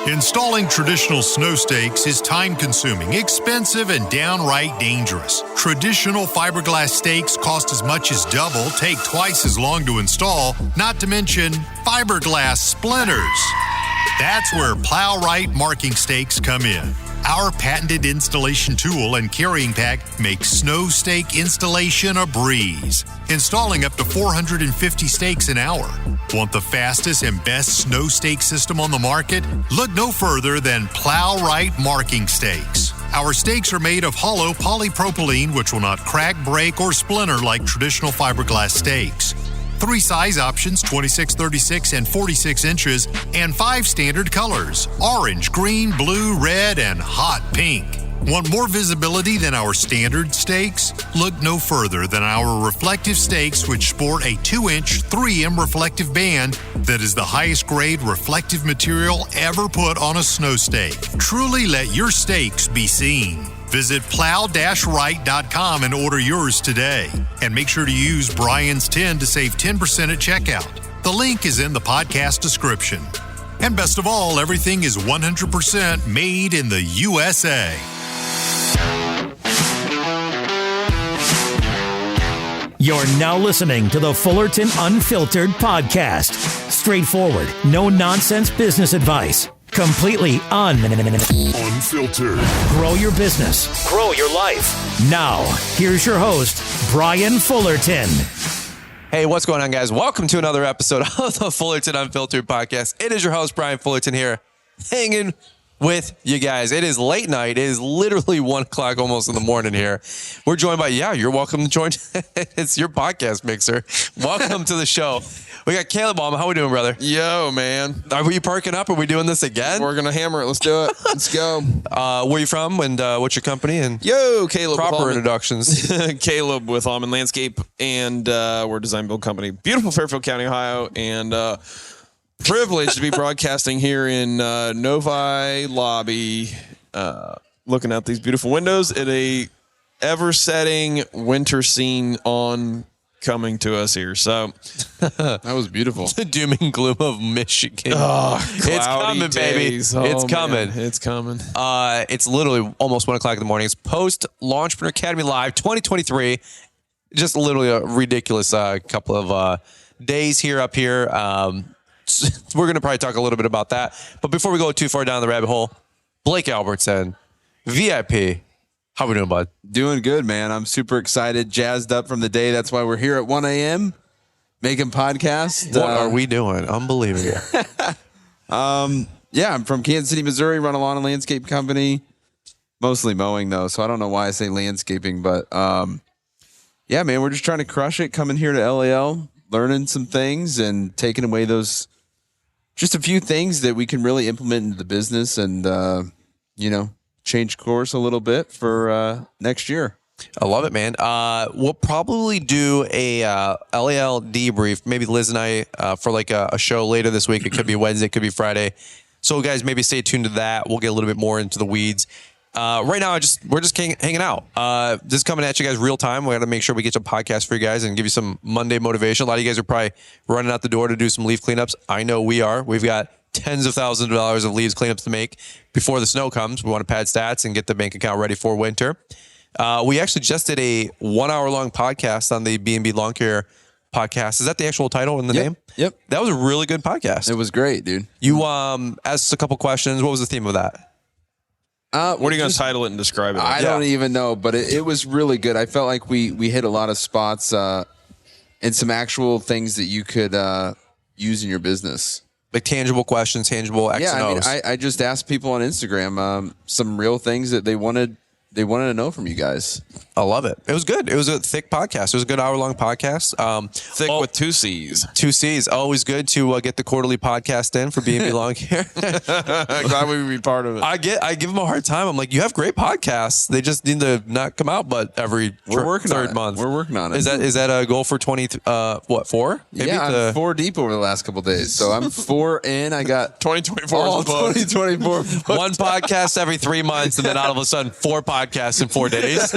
Installing traditional snow stakes is time-consuming, expensive, and downright dangerous. Traditional fiberglass stakes cost as much as double, take twice as long to install, not to mention fiberglass splinters. That's where Plow-Right marking stakes come in. Our patented installation tool and carrying pack makes snow stake installation a breeze, installing up to 450 stakes an hour. Want the fastest and best snow stake system on the market? Look no further than Plow-Right marking stakes. Our stakes are made of hollow polypropylene, which will not crack, break, or splinter like traditional fiberglass stakes. 3 size options, 26, 36, and 46 inches, and 5 standard colors, orange, green, blue, red, and hot pink. Want more visibility than our standard stakes? Look no further than our reflective stakes, which sport a 2-inch 3M reflective band that is the highest grade reflective material ever put on a snow stake. Truly let your stakes be seen. Visit plow-right.com and order yours today. And make sure to use Brian's 10 to save 10% at checkout. The link is in the podcast description. And best of all, everything is 100% made in the USA. You're now listening to the Fullerton Unfiltered podcast. Straightforward, no-nonsense business advice. Completely unfiltered. Grow your business. Grow your life. Now, here's your host, Brian Fullerton. Hey, what's going on, guys? Welcome to another episode of the Fullerton Unfiltered podcast. It is your host, Brian Fullerton, here, hanging with you guys. It is late night. It is literally 1 o'clock almost in the morning here. We're joined by, you're welcome to join. It's your podcast mixer. Welcome to the show. We got Caleb Auman. How we doing, brother? Yo, man. Are we parking up? Are we doing this again? We're going to hammer it. Let's do it. Let's go. Where you from and what's your company? And Yo, Caleb. Proper introductions. Caleb with Auman Landscape, and we're a design build company. Beautiful Fairfield County, Ohio, and privileged to be broadcasting here in Novi Lobby, looking out these beautiful windows at a ever-setting winter scene coming to us here. So that was beautiful. The doom and gloom of Michigan. Oh, it's coming, days. baby. It's man. coming. It's coming. It's literally almost 1 o'clock in the morning. It's post-Launchpreneur Academy Live 2023. Just literally a ridiculous couple of days here up here. We're going to probably talk a little bit about that. But before we go too far down the rabbit hole, Blake Albertson, VIP. How we doing, bud? Doing good, man. I'm super excited, jazzed up from the day. That's why we're here at 1 a.m. making podcasts. What are we doing? Unbelievable. Yeah, I'm from Kansas City, Missouri, run a lawn and landscape company. Mostly mowing, though, so I don't know why I say landscaping. But, yeah, man, we're just trying to crush it, coming here to LAL, learning some things and taking away those just a few things that we can really implement into the business and, change course a little bit for next year. I love it, man. We'll probably do a LAL debrief, maybe Liz and I, for like a show later this week. It could be Wednesday, it could be Friday. So guys, maybe stay tuned to that. We'll get a little bit more into the weeds. Right now, we're just hanging out. Just coming at you guys real time. We got to make sure we get some podcasts for you guys and give you some Monday motivation. A lot of you guys are probably running out the door to do some leaf cleanups. I know we are. We've got tens of thousands of dollars of leaves cleanups to make before the snow comes. We want to pad stats and get the bank account ready for winter. We actually just did a 1 hour long podcast on the B&B Lawn Care podcast. Is that the actual title in the name? Yep. That was a really good podcast. It was great, dude. You asked a couple questions. What was the theme of that? What are you going to title it and describe it? I don't even know, but it was really good. I felt like we hit a lot of spots and some actual things that you could use in your business. Like tangible questions, tangible X and O's. I just asked people on Instagram some real things that they wanted to know from you guys. I love it. It was good. It was a thick podcast. It was a good hour-long podcast. Thick with 2 C's. 2 C's. Always good to get the quarterly podcast in for B&B Lawn Care. Glad we would be part of it. I give them a hard time. I'm like, you have great podcasts. They just need to not come out, but every third month. We're working on it. Is that a goal for 4? Maybe I'm 4 deep over the last couple of days. So I'm 4 in. I got 2024 all 2024. one podcast every 3 months, and then all of a sudden 4 podcasts podcasts in 4 days.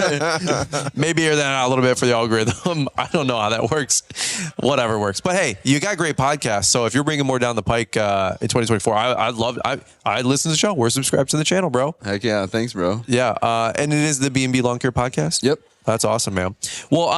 Maybe air that out a little bit for the algorithm. I don't know how that works. Whatever works. But hey, you got great podcasts. So if you're bringing more down the pike in 2024, I listen to the show. We're subscribed to the channel, bro. Heck yeah. Thanks, bro. Yeah. And it is the B&B Lawn Care podcast. Yep. That's awesome, man. Well,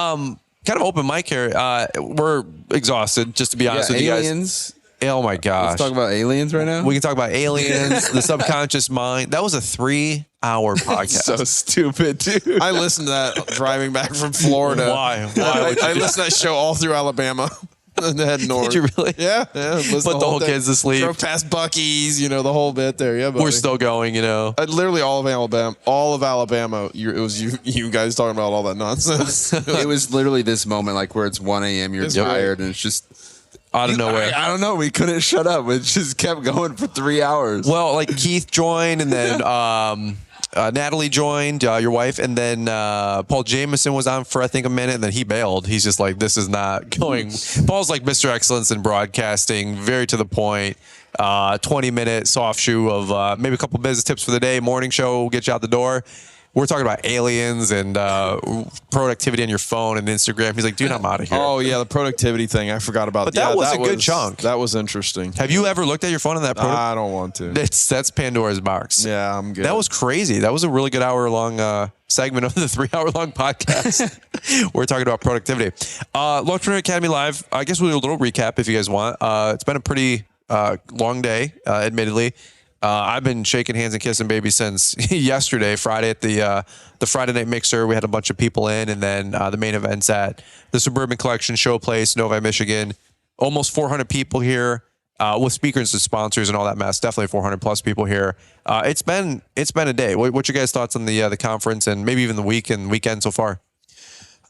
kind of open mic here. We're exhausted, just to be honest with you guys. Aliens. Oh my gosh. Let's talk about aliens right now. We can talk about aliens, the subconscious mind. That was a 3-hour podcast. So stupid, dude. I listened to that driving back from Florida. Why? I listened to that show all through Alabama. And head north. Did you really? Yeah. Put the whole kids to sleep. Drove past Buc-ee's, the whole bit there. Yeah, buddy. We're still going, Literally all of Alabama. It was you guys talking about all that nonsense. It was literally this moment, like where it's 1 a.m. You're tired, and it's just out of nowhere. I don't know. We couldn't shut up. It just kept going for 3 hours. Well, like Keith joined, and then Natalie joined, your wife, and then Paul Jameson was on for I think a minute, and then he bailed. He's just like, this is not going. Paul's like Mr. Excellence in broadcasting, very to the point. 20-minute soft shoe of maybe a couple business tips for the day. Morning show will get you out the door. We're talking about aliens and productivity on your phone and Instagram. He's like, dude, I'm out of here. Oh, yeah, the productivity thing. I forgot about that. But that was a good chunk. That was interesting. Have you ever looked at your phone on that? I don't want to. That's Pandora's box. Yeah, I'm good. That was crazy. That was a really good hour-long segment of the 3-hour-long podcast. We're talking about productivity. Launchpreneur Academy Live. I guess we'll do a little recap if you guys want. It's been a pretty long day, admittedly. I've been shaking hands and kissing babies since yesterday, Friday at the Friday night mixer. We had a bunch of people in, and then the main event's at the Suburban Collection Showplace, Novi, Michigan. Almost 400 people here with speakers and sponsors and all that mess. Definitely 400 plus people here. It's been a day. What's your guys' thoughts on the conference and maybe even the week and weekend so far?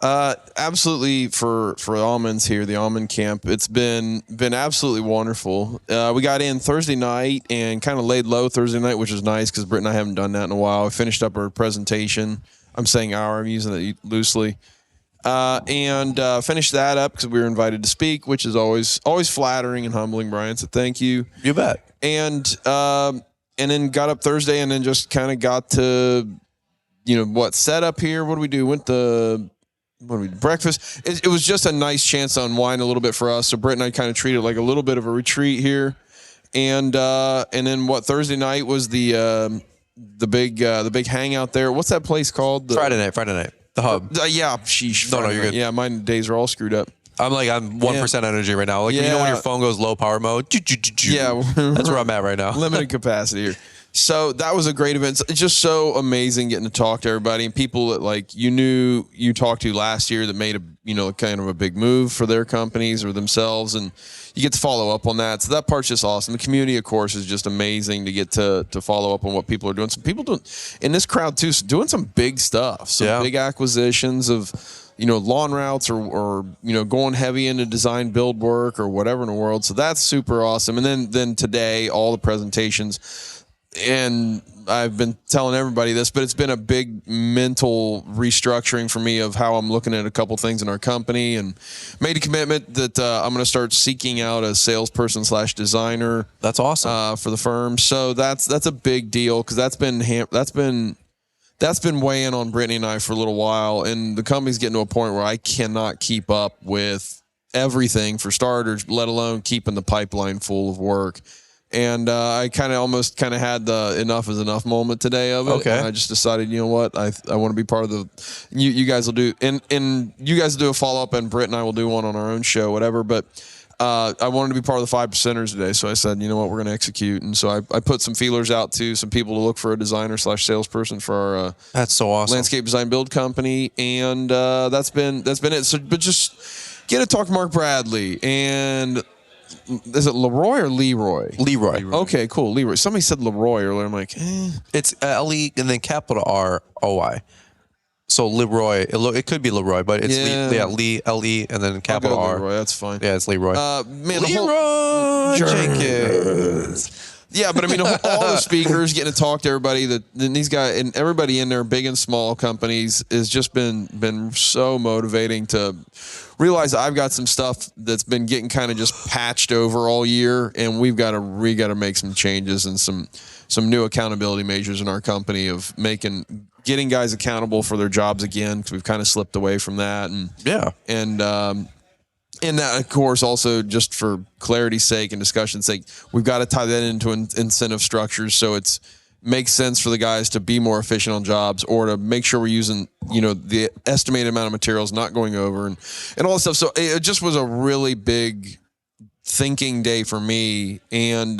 Absolutely for Auman's here, the Auman camp. It's been absolutely wonderful. We got in Thursday night and kind of laid low Thursday night, which is nice because Britt and I haven't done that in a while. We finished up our presentation. I'm saying I'm using it loosely. And finished that up because we were invited to speak, which is always flattering and humbling, Brian. So thank you. You bet. And then got up Thursday and then just kind of got to, set up here. What do we do? Breakfast. It was just a nice chance to unwind a little bit for us. So Britt and I kind of treated it like a little bit of a retreat here. And then Thursday night was the big hangout there. What's that place called? Friday night. The Hub. Yeah. Sheesh. No, you're good. Yeah, my days are all screwed up. I'm 1% energy right now. Like, when your phone goes low power mode. Yeah. That's where I'm at right now. Limited capacity here. So that was a great event. It's just so amazing getting to talk to everybody and people that you talked to last year that made a kind of a big move for their companies or themselves, and you get to follow up on that. So that part's just awesome. The community, of course, is just amazing to get to follow up on what people are doing. Some people doing in this crowd too, doing some big stuff, some big acquisitions of lawn routes or going heavy into design build work or whatever in the world. So that's super awesome. And then today, all the presentations. And I've been telling everybody this, but it's been a big mental restructuring for me of how I'm looking at a couple things in our company, and made a commitment that I'm going to start seeking out a salesperson / designer. That's awesome for the firm. So that's a big deal because that's been weighing on Brittany and I for a little while, and the company's getting to a point where I cannot keep up with everything for starters, let alone keeping the pipeline full of work. And I kind of almost had the enough is enough moment today of it. Okay. And I just decided, you know what, I want to be part of the. You guys will do, and you guys will do a follow up, and Britt and I will do one on our own show, whatever. But I wanted to be part of the 5%ers today, so I said, you know what, we're going to execute. And so I put some feelers out to some people to look for a designer / salesperson for our. That's so awesome. Landscape design build company, and that's been it. So, but just get to talk to Mark Bradley and. Is it Leroy or Leroy? Leroy. Okay, cool. Leroy. Somebody said Leroy earlier. I'm like, It's L-E and then capital R-O-Y. So Leroy. It could be Leroy, but it's Lee, L-E, and then capital R. Leroy. That's fine. Yeah, it's Leroy. Leroy Jenkins. Yeah, but I mean, all the speakers getting to talk to everybody these guys and everybody in there, big and small companies, has just been so motivating to realize that I've got some stuff that's been getting kind of just patched over all year, and we got to make some changes and some new accountability measures in our company of making getting guys accountable for their jobs again, because we've kind of slipped away from that. And that, of course, also just for clarity's sake and discussion's sake, we've got to tie that into incentive structures so it's makes sense for the guys to be more efficient on jobs, or to make sure we're using, the estimated amount of materials, not going over and all that stuff. So it just was a really big thinking day for me, and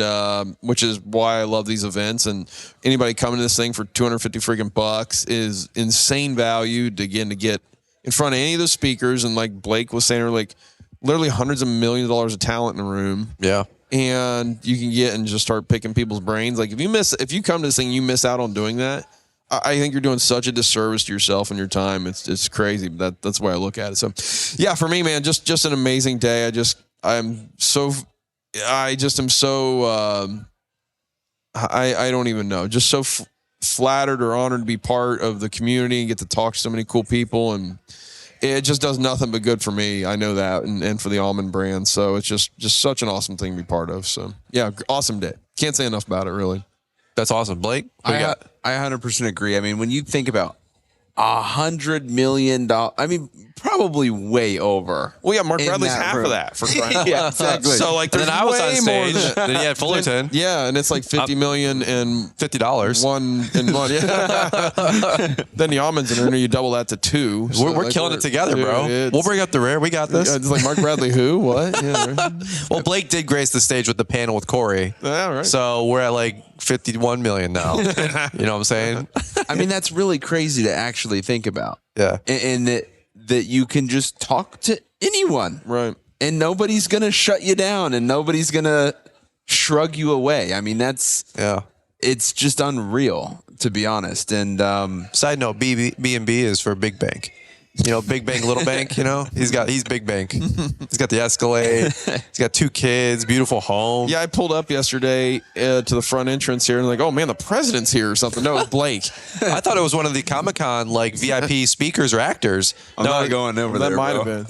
which is why I love these events. And anybody coming to this thing for $250 freaking bucks is insane value to get in front of any of those speakers. And like Blake was saying, like literally hundreds of millions of dollars of talent in the room. Yeah. And you can get and just start picking people's brains. Like if you come to this thing, you miss out on doing that, I think you're doing such a disservice to yourself and your time. It's crazy. But that's the way I look at it. So yeah, for me, man, just an amazing day. I don't even know, just so flattered or honored to be part of the community and get to talk to so many cool people. And it just does nothing but good for me. I know that. And for the Auman brand. So it's just such an awesome thing to be part of. So yeah, awesome day. Can't say enough about it, really. That's awesome. Blake, what you got? I 100% agree. I mean, when you think about $100 million, I mean, probably way over. Well, yeah, Mark Bradley's half of that for crying out loud. Yeah, exactly. So like, there's And then I was way on stage. more than, Then you had Fullerton. yeah, and it's like 50 million and $50. one. Yeah. Then the Almonds in there, you double that to two. So We're like, killing it together, bro. it's- We'll bring up the rear. We got this. It's like Mark Bradley, who? What? Yeah, right. Well, Blake did grace the stage with the panel with Corey. Yeah, right. So we're at like 51 million now. You know what I'm saying? I mean, that's really crazy to actually think about. Yeah. And that you can just talk to anyone. Right. And nobody's going to shut you down, and nobody's going to shrug you away. I mean, it's just unreal, to be honest. And Side note, B&B is for big bank. Big bank, little bank, he's big bank. He's got the Escalade. He's got 2 kids, beautiful home. Yeah, I pulled up yesterday to the front entrance here and like, oh man, the president's here or something. No, it's Blake. I thought it was one of the Comic-Con like VIP speakers or actors. I'm not going over that there, might bro. have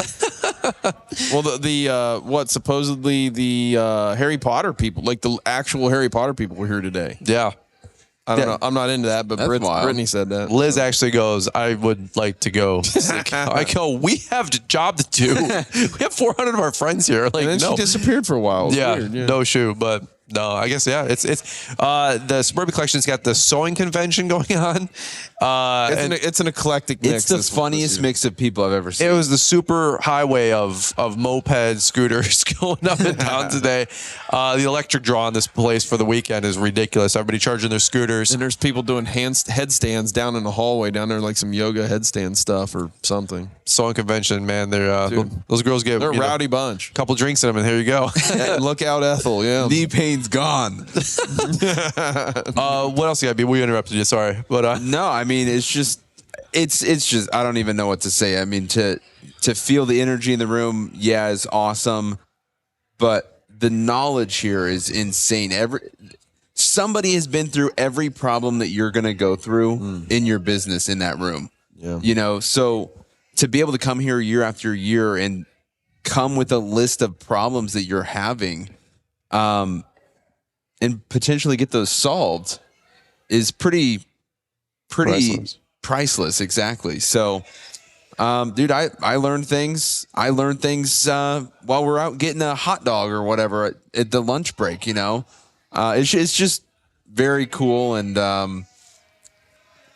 been. Well, supposedly the Harry Potter people, like the actual Harry Potter people were here today. Yeah. I don't know. I'm not into that, but That's wild. Brittany said that. Liz actually goes, I would like to go. I go, we have a job to do. We have 400 of our friends here. Like, And then no. she disappeared for a while. It was Yeah, weird, no shoe, but no, I guess, yeah. It's the Suburbia Collection's got the sewing convention going on. It's an eclectic mix. It's the this funniest year. mix of people I've ever seen. It was the super highway of moped scooters going up and down today. The electric draw on this place for the weekend is ridiculous. Everybody charging their scooters. And there's people doing headstands down in the hallway down there, like some yoga headstand stuff or something. Sewing convention, man. They're those girls get They're a rowdy bunch. a couple drinks in them, and here you go. Look out, Ethel. Yeah. Knee pain's gone. What else you got? We interrupted you. Sorry, but No, I mean, it's just I don't even know what to say. I mean, to feel the energy in the room, yeah, is awesome, but the knowledge here is insane. Somebody has been through every problem that you're going to go through in your business in that room. Yeah. So to be able to come here year after year and come with a list of problems that you're having, and potentially get those solved is pretty priceless. Exactly. So, dude, I learned things. I learned things while we're out getting a hot dog or whatever at the lunch break. It's just very cool, and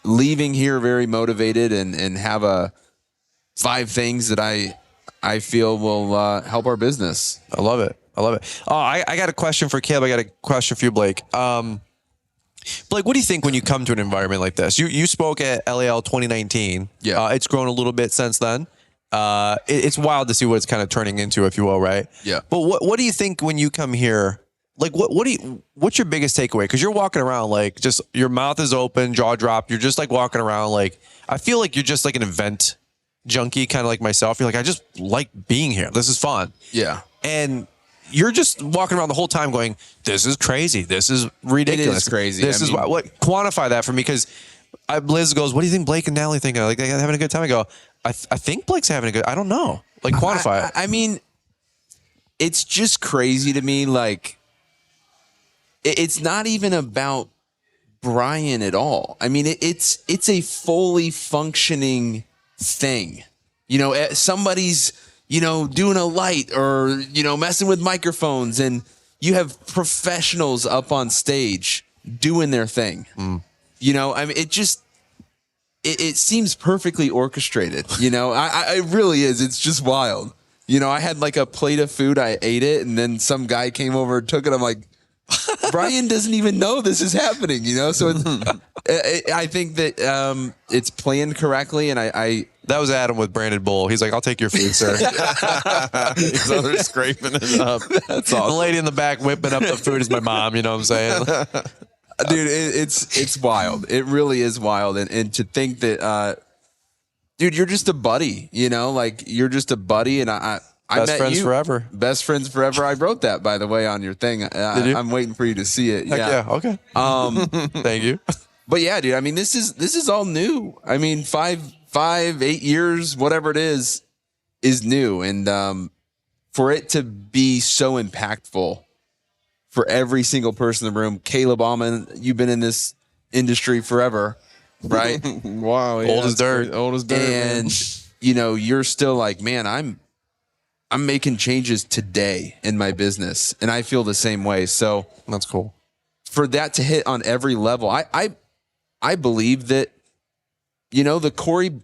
leaving here very motivated and have 5 things that I feel will help our business. I love it. Oh, I got a question for Caleb. I got a question for you, Blake. Blake, what do you think when you come to an environment like this? You spoke at LAL 2019. Yeah. It's grown a little bit since then. It's wild to see what it's kind of turning into, if you will, right? Yeah. But what do you think when you come here? Like, what's your biggest takeaway? Because you're walking around like just your mouth is open, jaw dropped. You're just like walking around like I feel like you're just like an event junkie, kind of like myself. You're like, I just like being here. This is fun. Yeah. And you're just walking around the whole time going, this is crazy. This is ridiculous. It is crazy. This is what quantify that for me. Because Liz goes, what do you think Blake and Natalie think? Like, they're having a good time. I go, I think Blake's having a good, I don't know. Like, quantify it. I mean, it's just crazy to me. Like, it's not even about Brian at all. I mean, it's a fully functioning thing. You know, somebody's, you know, doing a light or, you know, messing with microphones, and you have professionals up on stage doing their thing. You know, I mean, it seems perfectly orchestrated. You know, it really is. It's just wild. You know, I had like a plate of food. I ate it, and then some guy came over and took it. I'm like, Brian doesn't even know this is happening. You know, so I think that it's planned correctly, and I that was Adam with Branded Bull. He's like, I'll take your food, sir. He's over there scraping it up. that's awesome. The lady in the back whipping up the food is my mom. You know what I'm saying? Dude, it's wild. It really is wild. And to think that, dude, you're just a buddy, you know, like you're just a buddy. And I Best met friends you. forever. Best friends forever. I wrote that, by the way, on your thing. Did you? I'm waiting for you to see it. Heck yeah. Okay. Thank you. But yeah, dude, I mean, this is all new. I mean, 8 years, whatever it is new. And, for it to be so impactful for every single person in the room. Caleb Auman, you've been in this industry forever, right? Wow. Yeah, Old as dirt. Old as dirt. And man. you know, you're still like, man, I'm making changes today in my business, and I feel the same way. So That's cool. for that to hit on every level, I believe that, you know,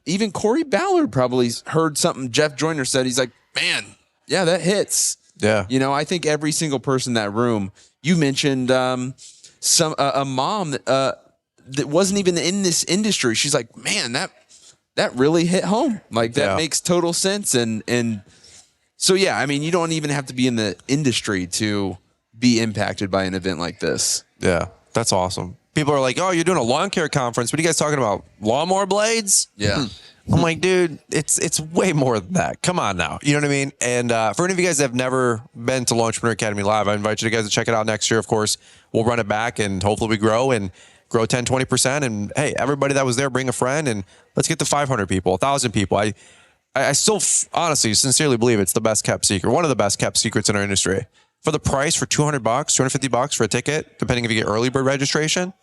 even Corey Ballard probably heard something Jeff Joyner said. He's like, man, yeah, that hits. Yeah. You know, I think every single person in that room. You mentioned a mom that wasn't even in this industry. She's like, man, that really hit home. Like that makes total sense. And so yeah, I mean, you don't even have to be in the industry to be impacted by an event like this. Yeah. That's awesome. People are like, oh, you're doing a lawn care conference. What are you guys talking about? Lawnmower blades? Yeah. I'm like, dude, it's way more than that. Come on now. You know what I mean? And for any of you guys that have never been to Launchpreneur Academy Live, I invite you guys to check it out next year. Of course, we'll run it back, and hopefully we grow 10, 20%. And hey, everybody that was there, bring a friend, and let's get to 500 people, 1,000 people. I still honestly, sincerely believe it's the best kept secret, one of the best kept secrets in our industry. For the price, for $200, $250 for a ticket, depending if you get early bird registration.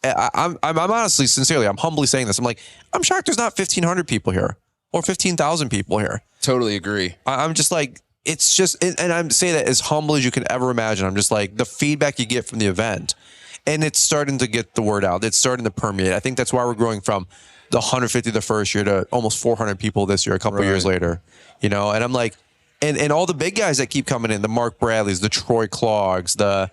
I'm honestly, sincerely, I'm humbly saying this. I'm like, I'm shocked there's not 1,500 people here or 15,000 people here. Totally agree. I'm just like, it's just, and I'm saying that as humble as you can ever imagine. I'm just like, the feedback you get from the event, and it's starting to get the word out. It's starting to permeate. I think that's why we're growing from the 150 the first year to almost 400 people this year, a couple years later, you know? And I'm like, and all the big guys that keep coming in, the Mark Bradleys, the Troy Clogs, the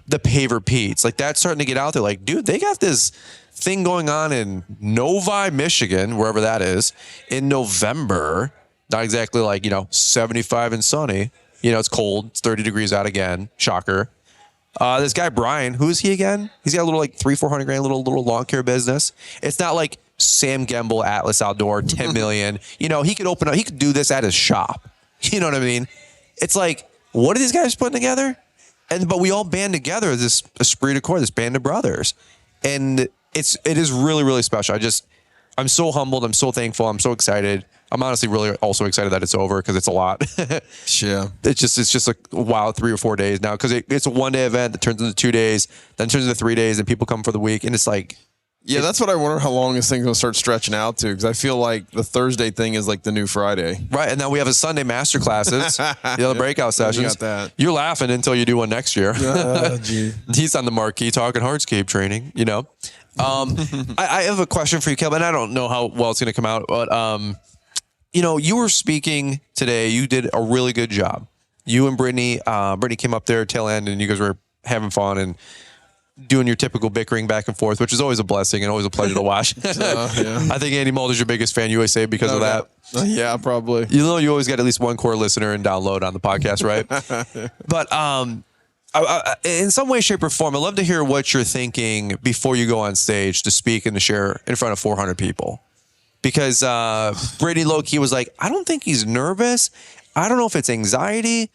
Paver Pete's, like that's starting to get out there. Like, dude, they got this thing going on in Novi, Michigan, wherever that is, in November. Not exactly like, 75 and sunny. It's cold. It's 30 degrees out again. Shocker. This guy, Brian, who is he again? He's got a little like $300,000-$400,000 little lawn care business. It's not like Sam Gamble, Atlas Outdoor, 10 million. He could open up, he could do this at his shop. You know what I mean? It's like, what are these guys putting together? But we all band together, this esprit de corps, this band of brothers. And it is really, really special. I'm so humbled. I'm so thankful. I'm so excited. I'm honestly really also excited that it's over because it's a lot. Yeah. It's just a wild 3 or 4 days now because it's a 1-day event that turns into 2 days, then turns into 3 days, and people come for the week. And it's like, yeah, that's what I wonder how long this thing's going to start stretching out to, because I feel like the Thursday thing is like the new Friday. Right. And then we have a Sunday master classes, the other breakout sessions. got that. You're laughing until you do one next year. Gee. He's on the marquee talking hardscape training, I have a question for you, Kelvin. I don't know how well it's going to come out, but, you were speaking today. You did a really good job. You and Brittany came up there tail end, and you guys were having fun and doing your typical bickering back and forth, which is always a blessing and always a pleasure to watch. Yeah. I think Andy Mulder's your biggest fan, you always say, because of that. Yeah, probably. You always got at least one core listener and download on the podcast, right? But in some way, shape, or form, I'd love to hear what you're thinking before you go on stage to speak and to share in front of 400 people. Because Brady low-key was like, I don't think he's nervous. I don't know if it's anxiety.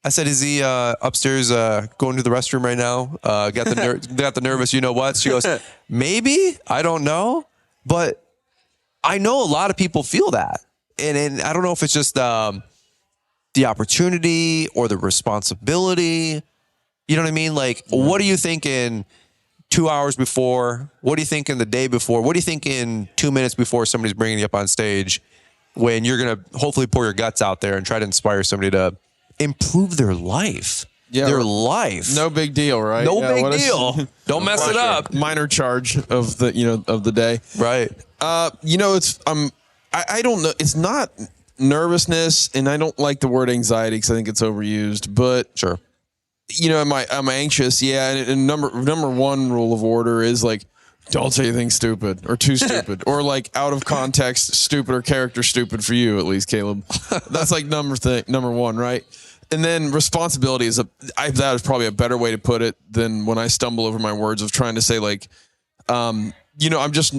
I said, is he upstairs going to the restroom right now? Got the nervous, you know what? She goes, maybe. I don't know. But I know a lot of people feel that. And I don't know if it's just the opportunity or the responsibility. You know what I mean? Like, what are you thinking 2 hours before? What do you think in the day before? What do you think in 2 minutes before somebody's bringing you up on stage when you're going to hopefully pour your guts out there and try to inspire somebody to improve their life? Yeah, their life. No big deal, right? No Yeah, big deal. Don't mess it up. Minor charge of the day. Right. It's I don't know. It's not nervousness, and I don't like the word anxiety because I think it's overused. But sure, I'm anxious. Yeah, and number one rule of order is like, don't say anything stupid or too stupid or like out of context stupid or character stupid for you, at least, Caleb. That's like number one, right? And then responsibility is that is probably a better way to put it than when I stumble over my words of trying to say like, I'm just,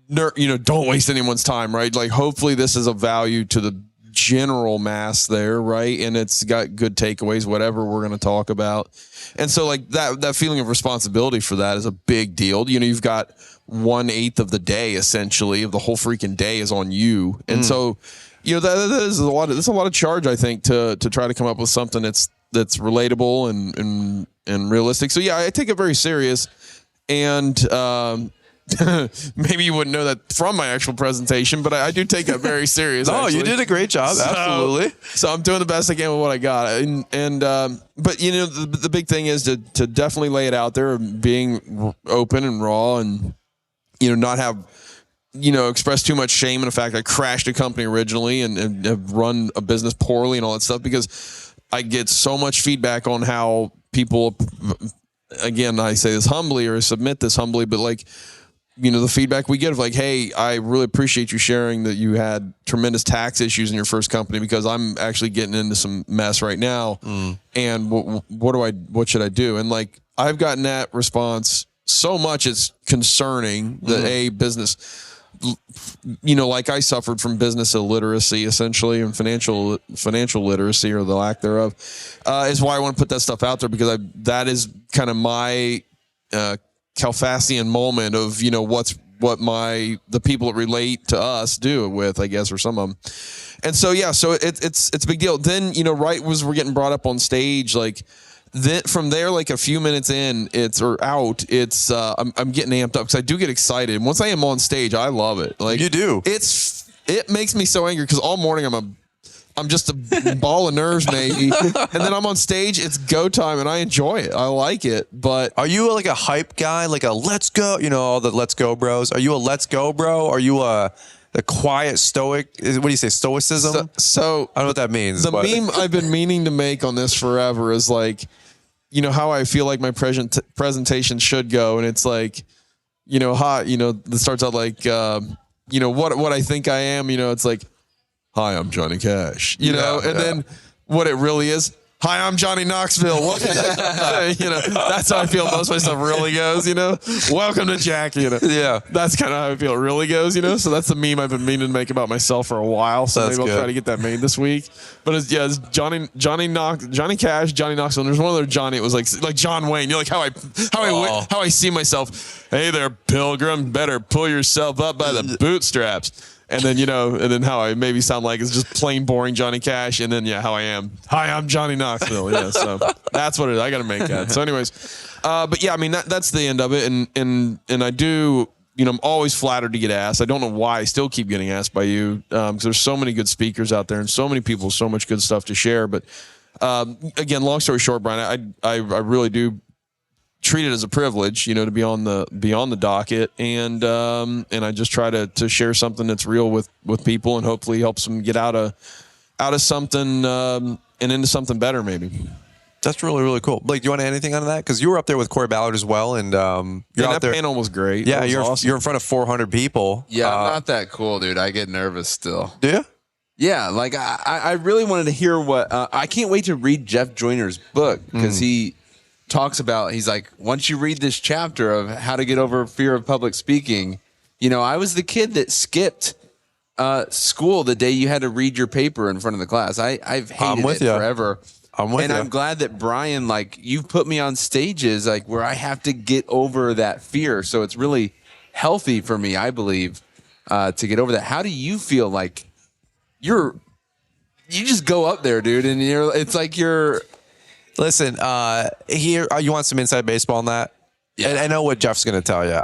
don't waste anyone's time, right? Like hopefully this is of value to the general mass there, right? And it's got good takeaways, whatever we're going to talk about. And so like that feeling of responsibility for that is a big deal. You've got 1/8 of the day, essentially, of the whole freaking day is on you. And so, that is that's a lot of charge, I think, to try to come up with something that's relatable and realistic. So yeah, I take it very serious. And maybe you wouldn't know that from my actual presentation, but I do take that very serious. No, you did a great job. Absolutely. So I'm doing the best I can with what I got. But the big thing is to definitely lay it out there, being open and raw, and not have express too much shame in the fact I crashed a company originally and have run a business poorly and all that stuff, because I get so much feedback on how people, again, I say this humbly or submit this humbly, but like, the feedback we get of like, hey, I really appreciate you sharing that you had tremendous tax issues in your first company, because I'm actually getting into some mess right now. And what should I do? And like, I've gotten that response so much. It's concerning that a business, like I suffered from business illiteracy essentially, and financial literacy or the lack thereof, is why I want to put that stuff out there, because that is kind of my, Calfassian moment of what the people that relate to us do it with, I guess, or some of them. And so so it's a big deal. Then right as we're getting brought up on stage, like then from there, like a few minutes in, I'm getting amped up because I do get excited. And once I am on stage, I love it. Like you do. It makes me so angry because all morning I'm just a ball of nerves, maybe. And then I'm on stage, it's go time, and I enjoy it. I like it. But are you like a hype guy, like a let's go, all the let's go bros? Are you a let's go bro? Are you the quiet stoic? What do you say, stoicism? So I don't know what that means. The meme I've been meaning to make on this forever is like, how I feel like my presentation should go. And it's like, that starts out like, what I think I am, it's like, hi, I'm Johnny Cash, then what it really is. Hi, I'm Johnny Knoxville. That's how I feel most of my stuff really goes, Welcome to Jack, Yeah. That's kind of how I feel it really goes, So that's the meme I've been meaning to make about myself for a while. So that's maybe I'll good. try to get that made this week. But it's Johnny Cash, Johnny Knoxville. And there's one other Johnny. It was like John Wayne. You're like how I see myself. Hey there, pilgrim. Better pull yourself up by the bootstraps. And then, and then how I maybe sound like is just plain boring Johnny Cash. And then, how I am. Hi, I'm Johnny Knoxville. Yeah, so that's what it is. I got to make that. So anyways, but yeah, I mean, that's the end of it. And I do, I'm always flattered to get asked. I don't know why I still keep getting asked by you, because there's so many good speakers out there and so many people, so much good stuff to share. But again, long story short, Brian, I really do treat it as a privilege, to be on the docket, and I just try to share something that's real with people, and hopefully helps them get out of something and into something better, maybe. That's really, really cool. Blake, do you want to add anything on that? Because you were up there with Corey Ballard as well, and you're out that there. Panel was great. Yeah, was you're awesome. you're in front of 400 people. Yeah, I'm not that cool, dude. I get nervous still. Do you? Yeah, like I really wanted to hear what I can't wait to read Jeff Joyner's book, because he talks about, he's like, once you read this chapter of how to get over fear of public speaking, I was the kid that skipped school the day you had to read your paper in front of the class. I've hated it forever. I'm glad that Brian, like, you've put me on stages like where I have to get over that fear. So it's really healthy for me, I believe, to get over that. How do you feel like you just go up there, dude, and it's like you're. Listen, here, you want some inside baseball on that? And I know what Jeff's going to tell you.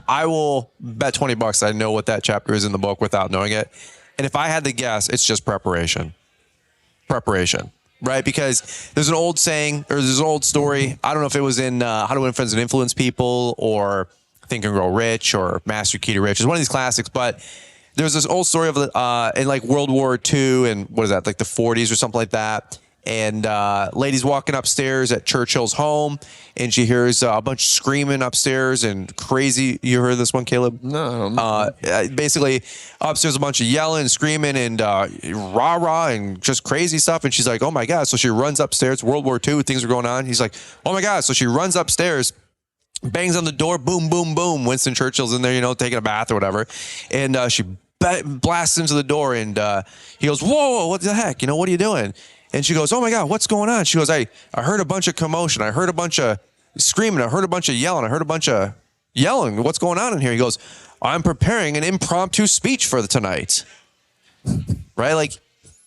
I will bet $20 I know what that chapter is in the book without knowing it. And if I had to guess, it's just preparation. Preparation, right? Because there's an old saying, or there's an old story. I don't know if it was in How to Win Friends and Influence People, or Think and Grow Rich, or Master Key to Rich. It's one of these classics, but there's this old story of in like World War II, and what is that, like the 40s or something like that. And lady's walking upstairs at Churchill's home, and she hears a bunch of screaming upstairs and crazy. You heard this one, Caleb? No. Basically, upstairs a bunch of yelling, screaming, and rah-rah, and just crazy stuff. And she's like, oh my God. So she runs upstairs. World War II, things are going on. He's like, oh my God. So she runs upstairs, bangs on the door, boom, boom, boom. Winston Churchill's in there, taking a bath or whatever. And she blasts into the door, and he goes, whoa, what the heck? What are you doing? And she goes, oh my God, what's going on? She goes, I heard a bunch of commotion. I heard a bunch of screaming. I heard a bunch of yelling. I heard a bunch of yelling. What's going on in here? He goes, I'm preparing an impromptu speech for tonight. Right? Like,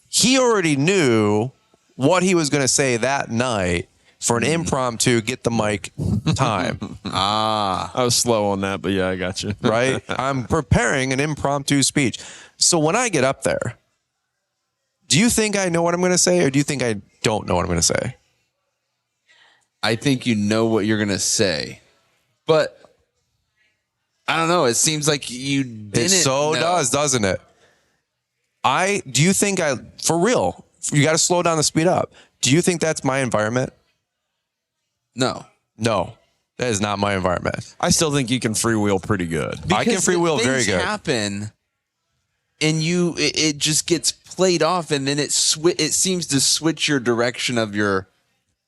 he already knew what he was going to say that night for an impromptu get the mic time. I was slow on that, but yeah, I got you. Right? I'm preparing an impromptu speech. So when I get up there, do you think I know what I'm going to say, or do you think I don't know what I'm going to say? I think you know what you're going to say, but I don't know. It seems like you didn't. It so know. does, doesn't it? Do you think for real, you got to slow down the speed up. Do you think that's my environment? No. No, that is not my environment. I still think you can freewheel pretty good. I can freewheel very good. Happen, and it just gets played off, and then it seems to switch your direction of your.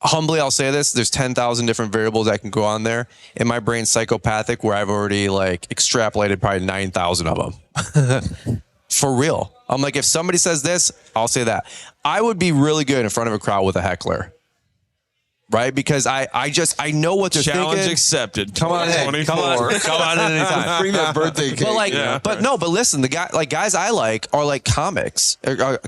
Humbly, I'll say this: there's 10,000 different variables that can go on there. And my brain's psychopathic, where I've already extrapolated probably 9,000 of them. For real, I'm like, if somebody says this, I'll say that. I would be really good in front of a crowd with a heckler. Right, because I know what they're thinking. Challenge accepted. Come on in. Come on at any time. Bring that birthday cake. But listen, guys I like are like comics,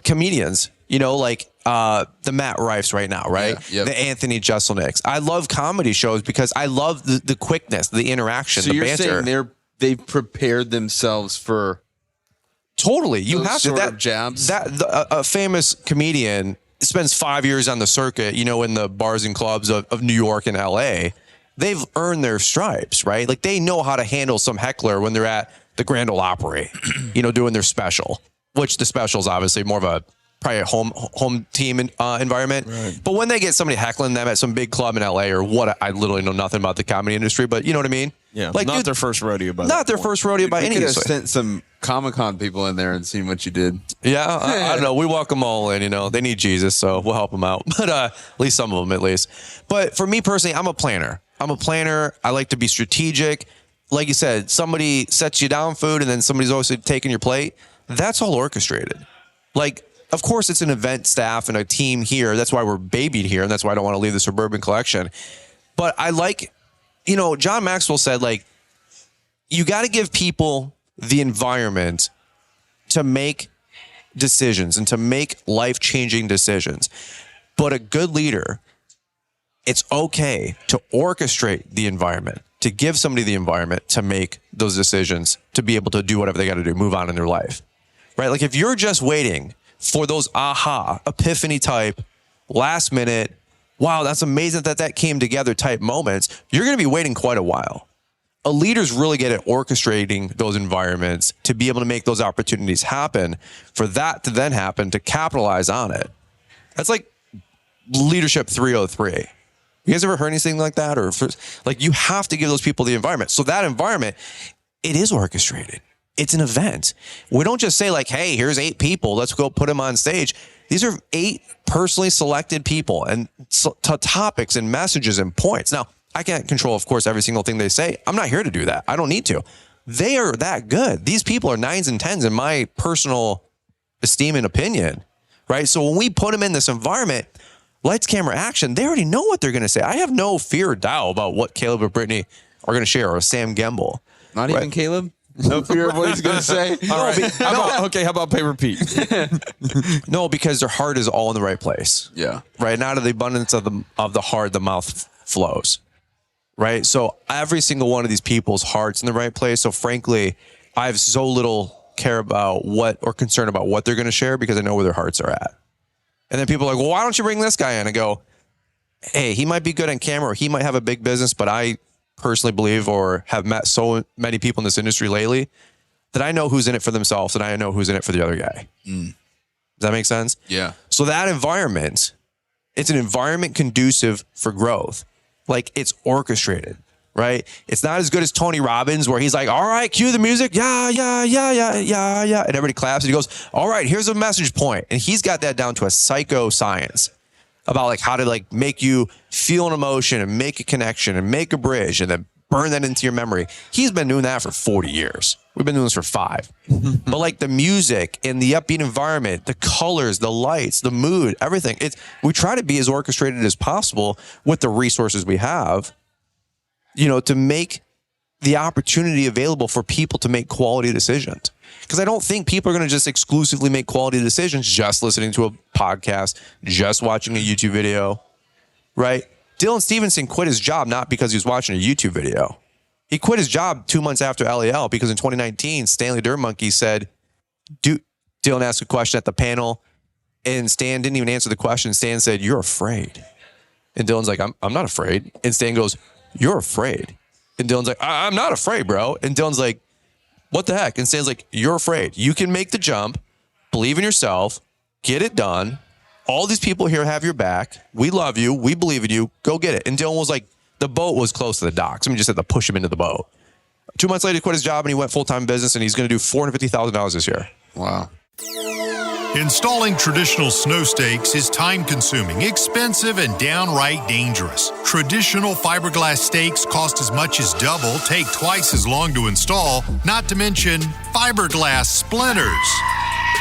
comedians. The Matt Rifes right now, right? Yeah, yep. The Anthony Jeselniks. I love comedy shows because I love the quickness, the interaction, so the you're banter. saying they've prepared themselves for totally. You have to that jabs. A famous comedian spends 5 years on the circuit, in the bars and clubs of New York and LA. They've earned their stripes, right? Like, they know how to handle some heckler when they're at the Grand Ole Opry, doing their special, which the special is obviously more of a probably a home team environment. Right. But when they get somebody heckling them at some big club in LA or what, I literally know nothing about the comedy industry, but you know what I mean? Yeah, not their first rodeo by not their first rodeo by any means. You could have sent some Comic-Con people in there and seen what you did. Yeah, I don't know. We welcome all in, they need Jesus, so we'll help them out. But at least some of them, at least. But for me personally, I'm a planner. I like to be strategic. Like you said, somebody sets you down food and then somebody's always taking your plate. That's all orchestrated. Of course, it's an event staff and a team here. That's why we're babied here, and that's why I don't want to leave the Suburban Collection. But I like, John Maxwell said, you got to give people the environment to make decisions and to make life-changing decisions. But a good leader, it's okay to orchestrate the environment, to give somebody the environment to make those decisions, to be able to do whatever they got to do, move on in their life, right? If you're just waiting for those epiphany type, last minute, wow, that's amazing that came together type moments, you're going to be waiting quite a while. A leader's really good at orchestrating those environments to be able to make those opportunities happen, for that to then happen, to capitalize on it. That's like leadership 303. You guys ever heard anything like that? Or you have to give those people the environment. So that environment, it is orchestrated. It's an event. We don't just say hey, here's 8 people, let's go put them on stage. These are 8 personally selected people and topics and messages and points. Now, I can't control, of course, every single thing they say. I'm not here to do that. I don't need to. They are that good. These people are 9s and 10s in my personal esteem and opinion, right? So when we put them in this environment, lights, camera, action, they already know what they're going to say. I have no fear or doubt about what Caleb or Brittany are going to share, or Sam Gamble. Not even Caleb? No fear of what he's going to say? All right. How about Paper Pete? No, because their heart is all in the right place. Yeah. Right? And out of the abundance of the heart, the mouth flows. right? So every single one of these people's heart's in the right place. So frankly, I have so little care about or concern about what they're going to share because I know where their hearts are at. And then people are like, well, why don't you bring this guy in? I go, hey, he might be good on camera or he might have a big business, but I personally believe or have met so many people in this industry lately that I know who's in it for themselves and I know who's in it for the other guy. Does that make sense? Yeah. So that environment, it's an environment conducive for growth. Like it's orchestrated, right? It's not as good as Tony Robbins where he's like, all right, cue the music. Yeah. And everybody claps and he goes, all right, here's a message point. And he's got that down to a psycho science about like how to like make you feel an emotion and make a connection and make a bridge and then burn that into your memory. He's been doing that for 40 years. We've been doing this for 5. But like the music and the upbeat environment, the colors, the lights, the mood, everything. We try to be as orchestrated as possible with the resources we have, to make the opportunity available for people to make quality decisions. Because I don't think people are going to just exclusively make quality decisions just listening to a podcast, just watching a YouTube video, right? Dylan Stevenson quit his job not because he was watching a YouTube video. He quit his job 2 months after LAL because in 2019, Stanley Dermonkey said, Dylan asked a question at the panel and Stan didn't even answer the question. Stan said, you're afraid. And Dylan's like, I'm not afraid. And Stan goes, you're afraid. And Dylan's like, I'm not afraid, bro. And Dylan's like, what the heck? And Stan's like, you're afraid. You can make the jump, believe in yourself, get it done. All these people here have your back. We love you. We believe in you. Go get it. And Dylan was like, the boat was close to the dock. Somebody just had to push him into the boat. 2 months later, he quit his job and he went full-time business and he's going to do $450,000 this year. Wow. Installing traditional snow stakes is time-consuming, expensive, and downright dangerous. Traditional fiberglass stakes cost as much as double, take twice as long to install, not to mention fiberglass splinters.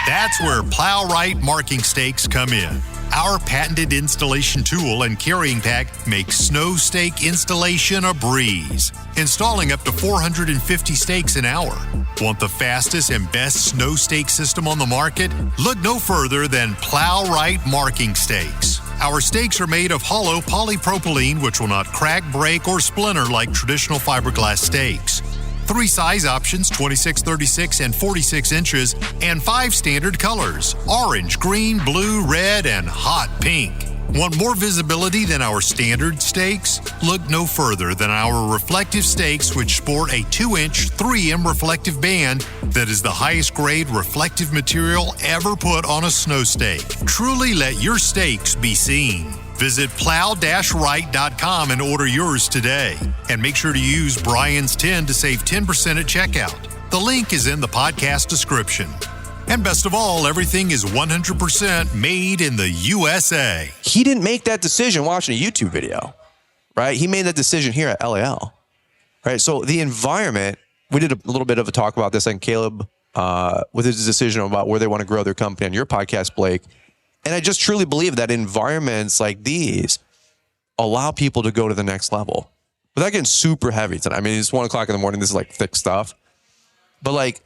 That's where Plow-Rite marking stakes come in. Our patented installation tool and carrying pack make snow stake installation a breeze, installing up to 450 stakes an hour. Want the fastest and best snow stake system on the market? Look no further than Plow-Rite marking stakes. Our stakes are made of hollow polypropylene, which will not crack, break, or splinter like traditional fiberglass stakes. 3 size options, 26, 36, and 46 inches, and 5 standard colors, orange, green, blue, red, and hot pink. Want more visibility than our standard stakes? Look no further than our reflective stakes, which sport a 2-inch 3M reflective band that is the highest grade reflective material ever put on a snow stake. Truly let your stakes be seen. Visit plow-rite.com and order yours today. And make sure to use Brian's 10 to save 10% at checkout. The link is in the podcast description. And best of all, everything is 100% made in the USA. He didn't make that decision watching a YouTube video, right? He made that decision here at LAL, right? So the environment, we did a little bit of a talk about this on Caleb with his decision about where they want to grow their company on your podcast, Blake. And I just truly believe that environments like these allow people to go to the next level. Without getting super heavy tonight. I mean, it's 1 o'clock in the morning. This is like thick stuff. But like,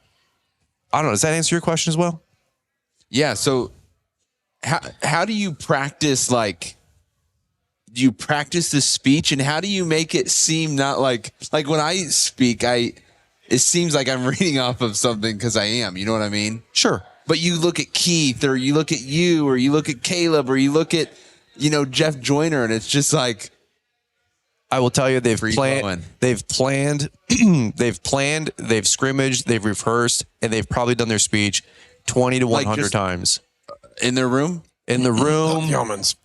I don't know. Does that answer your question as well? Yeah. So how do you practice, do you practice the speech and how do you make it seem not like when I speak, it seems like I'm reading off of something because I am, you know what I mean? Sure. But you look at Keith or you look at you or you look at Caleb or you look at, Jeff Joyner and it's just like. I will tell you, they've planned, they've scrimmaged, they've rehearsed, and they've probably done their speech 20 to 100 times. In their room? In the room. The Aumans.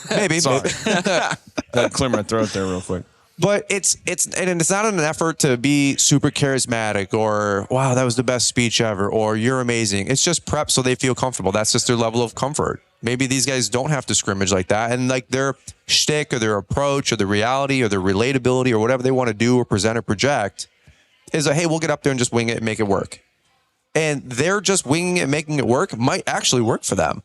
Maybe. That clear my throat there real quick. But it's not an effort to be super charismatic or, wow, that was the best speech ever, or you're amazing. It's just prep so they feel comfortable. That's just their level of comfort. Maybe these guys don't have to scrimmage like that. And like their shtick or their approach or the reality or their relatability or whatever they want to do or present or project is like, hey, we'll get up there and just wing it and make it work. And they're just winging it and making it work might actually work for them.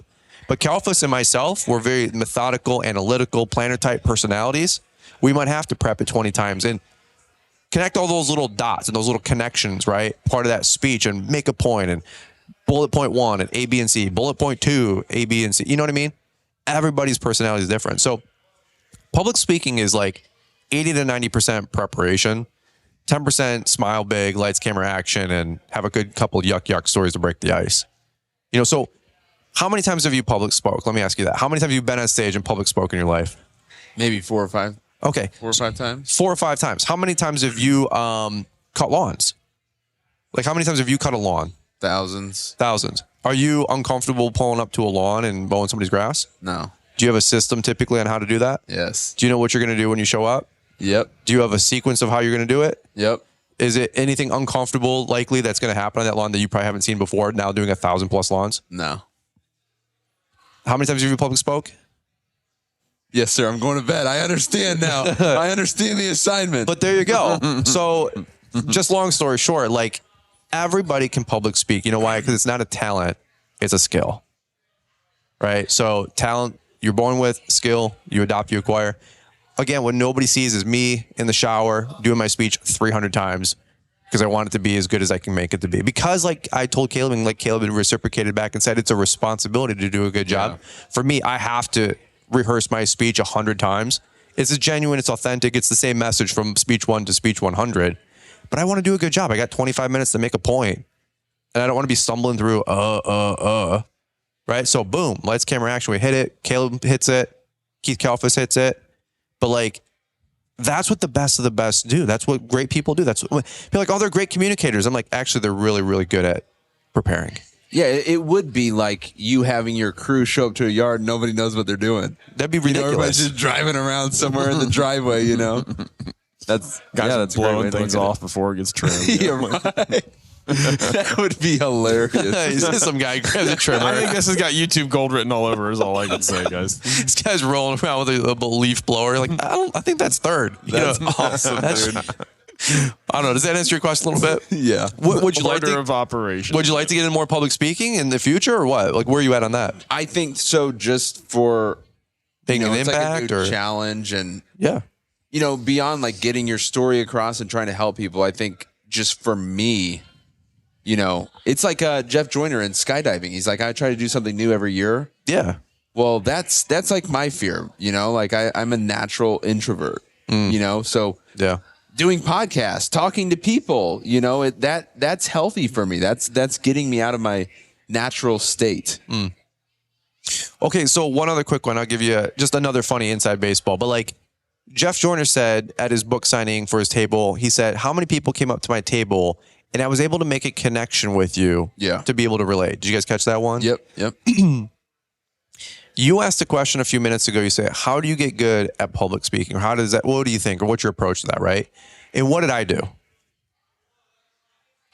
But Kalfas and myself, we're very methodical, analytical, planner type personalities. We might have to prep it 20 times and connect all those little dots and those little connections, right? Part of that speech and make a point and bullet point 1 and A, B, and C, bullet point 2, A, B, and C. You know what I mean? Everybody's personality is different. So public speaking is like 80 to 90% preparation, 10% smile big, lights, camera, action, and have a good couple of yuck stories to break the ice. So how many times have you public spoke? Let me ask you that. How many times have you been on stage and public spoke in your life? Maybe 4 or 5. Okay. 4 or 5 times? 4 or 5 times. How many times have you cut lawns? Like, how many times have you cut a lawn? Thousands. Thousands. Are you uncomfortable pulling up to a lawn and mowing somebody's grass? No. Do you have a system typically on how to do that? Yes. Do you know what you're going to do when you show up? Yep. Do you have a sequence of how you're going to do it? Yep. Is it anything uncomfortable likely that's going to happen on that lawn that you probably haven't seen before, now doing 1,000+ lawns? No. How many times have you public spoke? Yes, sir. I'm going to bed. I understand now. I understand the assignment. But there you go. So just long story short, like, everybody can public speak. You know why? Because it's not a talent, it's a skill. Right? So talent, you're born with, skill, you adopt, you acquire. Again, what nobody sees is me in the shower doing my speech 300 times because I want it to be as good as I can make it to be. Because like I told Caleb, and like Caleb had reciprocated back and said, it's a responsibility to do a good job. Yeah. For me, I have to rehearse my speech 100 times. It's genuine, it's authentic, it's the same message from speech 1 to speech 100. But I want to do a good job. I got 25 minutes to make a point. And I don't want to be stumbling through, right? So boom, lights, camera, action. We hit it. Caleb hits it. Keith Kalfas hits it. But like, that's what the best of the best do. That's what great people do. That's what people like, oh, they're great communicators. I'm like, actually, they're really, really good at preparing. Yeah, it would be like you having your crew show up to a yard and nobody knows what they're doing. That'd be ridiculous. Everybody's just driving around somewhere in the driveway, That's guys blowing things off before it gets trimmed. Yeah, right. That would be hilarious. Some guy grabs a trimmer. I think this has got YouTube gold written all over. Is all I can say, guys. This guy's rolling around with a leaf blower. Like, I think that's third. That's awesome, dude. I don't know. Does that answer your question a little bit? Yeah. Would you like Order of operation. Would you like to get into more public speaking in the future, or what? Like, where are you at on that? I think so. Just for making an it's impact, like a new or challenge, and yeah, beyond like getting your story across and trying to help people. I think just for me. It's like Jeff Joyner in skydiving. He's like, I try to do something new every year. Yeah. Well, that's like my fear, like I'm a natural introvert, so yeah, doing podcasts, talking to people, that's healthy for me. That's getting me out of my natural state. Okay. So one other quick one. I'll give you just another funny inside baseball, but like Jeff Joyner said at his book signing for his table, he said, how many people came up to my table and I was able to make a connection with you to be able to relate. Did you guys catch that one? Yep. You asked a question a few minutes ago. You said, how do you get good at public speaking? Or what do you think? Or what's your approach to that, right? And what did I do?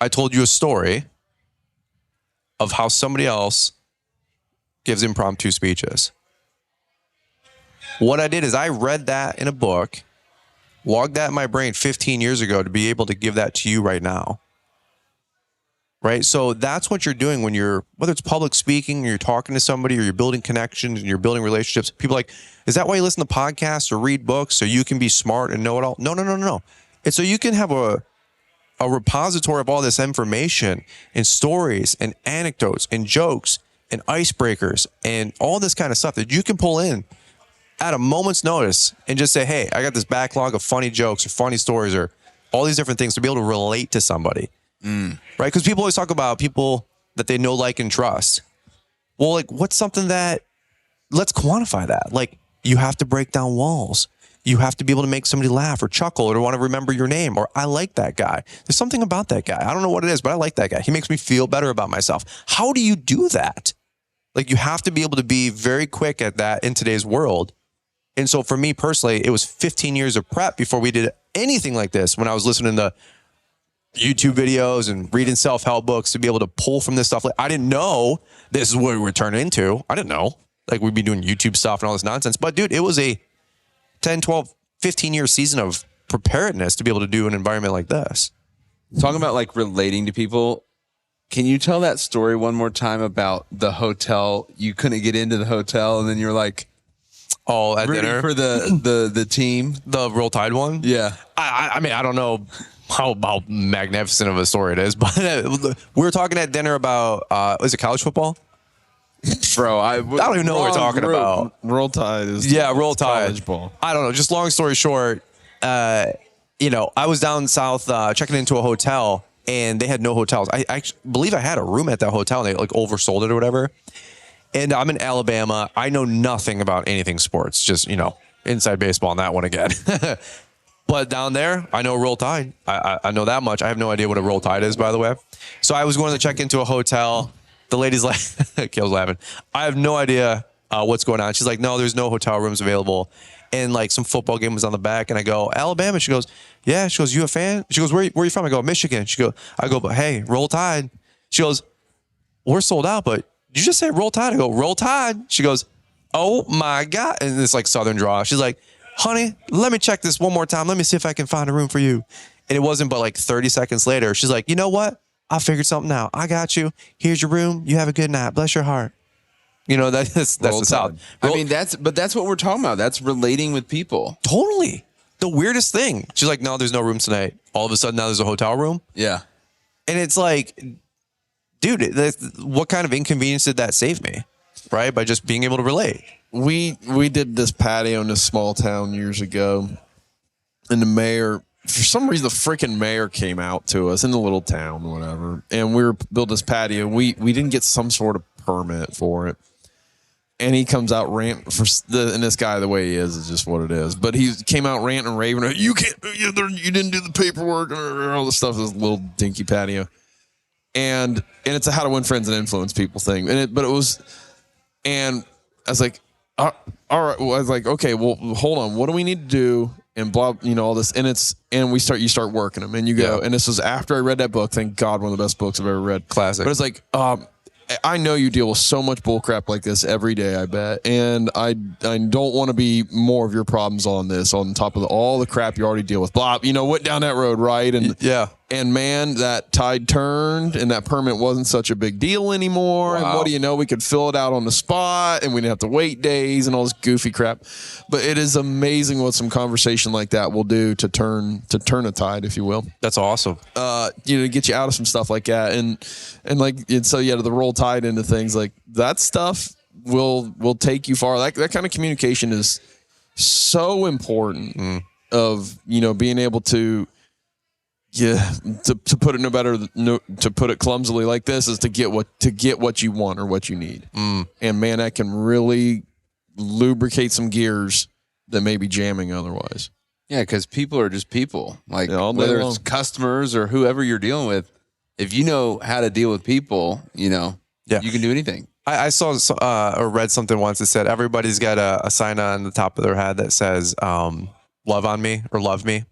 I told you a story of how somebody else gives impromptu speeches. What I did is I read that in a book, logged that in my brain 15 years ago to be able to give that to you right now. Right. So that's what you're doing when whether it's public speaking, or you're talking to somebody, or you're building connections and you're building relationships. People are like, is that why you listen to podcasts or read books so you can be smart and know it all? No. It's so you can have a repository of all this information and stories and anecdotes and jokes and icebreakers and all this kind of stuff that you can pull in at a moment's notice and just say, hey, I got this backlog of funny jokes or funny stories or all these different things to be able to relate to somebody. Right? Because people always talk about people that they know, like, and trust. Well, like, what's something let's quantify that. Like, you have to break down walls. You have to be able to make somebody laugh or chuckle or want to remember your name, or I like that guy. There's something about that guy. I don't know what it is, but I like that guy. He makes me feel better about myself. How do you do that? Like, you have to be able to be very quick at that in today's world. And so for me personally, it was 15 years of prep before we did anything like this. When I was listening to YouTube videos and reading self-help books to be able to pull from this stuff. Like, I didn't know this is what we were turning into. I didn't know. Like, we'd be doing YouTube stuff and all this nonsense. But dude, it was a 10, 12, 15-year season of preparedness to be able to do an environment like this. Talking about like relating to people. Can you tell that story one more time about the hotel? You couldn't get into the hotel and then you're like, at rooting dinner for the team, the Roll Tide one. Yeah. I mean, I don't know how magnificent of a story it is, but we were talking at dinner about, is it college football? Bro, I don't even know what we're talking about. Roll Tide is Roll Tide. college ball. I don't know. Just long story short, I was down south checking into a hotel, and they had no hotels. I actually believe I had a room at that hotel, and they like oversold it or whatever. And I'm in Alabama. I know nothing about anything sports, just, inside baseball on that one again. But down there, I know Roll Tide. I know that much. I have no idea what a Roll Tide is, by the way. So I was going to check into a hotel. The lady's like, Kale's laughing. I have no idea what's going on. She's like, no, there's no hotel rooms available. And like some football game was on the back. And I go, Alabama. She goes, yeah. She goes, you a fan? She goes, where are you from? I go, Michigan. I go, but hey, Roll Tide. She goes, we're sold out, but did you just say Roll Tide? I go, Roll Tide. She goes, oh my God. And this like Southern draw. She's like, honey, let me check this one more time. Let me see if I can find a room for you. And it wasn't but like 30 seconds later. She's like, you know what? I figured something out. I got you. Here's your room. You have a good night. Bless your heart. That's the South. That's what we're talking about. That's relating with people. Totally. The weirdest thing. She's like, no, there's no rooms tonight. All of a sudden now there's a hotel room. Yeah. And it's like, dude, what kind of inconvenience did that save me? Right? By just being able to relate. We did this patio in this small town years ago, and the mayor, for some reason, the freaking mayor came out to us in the little town, whatever, and we were building this patio. We didn't get some sort of permit for it, and he comes out ranting and this guy, the way he is just what it is. But he came out ranting and raving. You can't, you didn't do the paperwork, all this stuff. This little dinky patio, and it's a how to win friends and influence people thing. And I was like, all right. Well, I was like, okay, well, hold on. What do we need to do? And blah, all this. And you start working them, and you go. Yeah. And this was after I read that book. Thank God, one of the best books I've ever read. Classic. But it's like, I know you deal with so much bull crap like this every day, I bet. And I don't want to be more of your problems on this, on top of all the crap you already deal with. Blah, went down that road, right? And yeah. And man, that tide turned, and that permit wasn't such a big deal anymore. Wow. And what do you know? We could fill it out on the spot, and we didn't have to wait days and all this goofy crap. But it is amazing what some conversation like that will do to turn a tide, if you will. That's awesome. Get you out of some stuff like that, the Roll Tide into things like that stuff will take you far. That kind of communication is so important. Of being able to. Yeah, to put it clumsily like this is to get what you want or what you need. And man, that can really lubricate some gears that may be jamming otherwise. Yeah, because people are just people. Like whether it's customers or whoever you're dealing with, if you know how to deal with people, you can do anything. I saw or read something once that said everybody's got a sign on the top of their head that says "Love on me" or "Love me."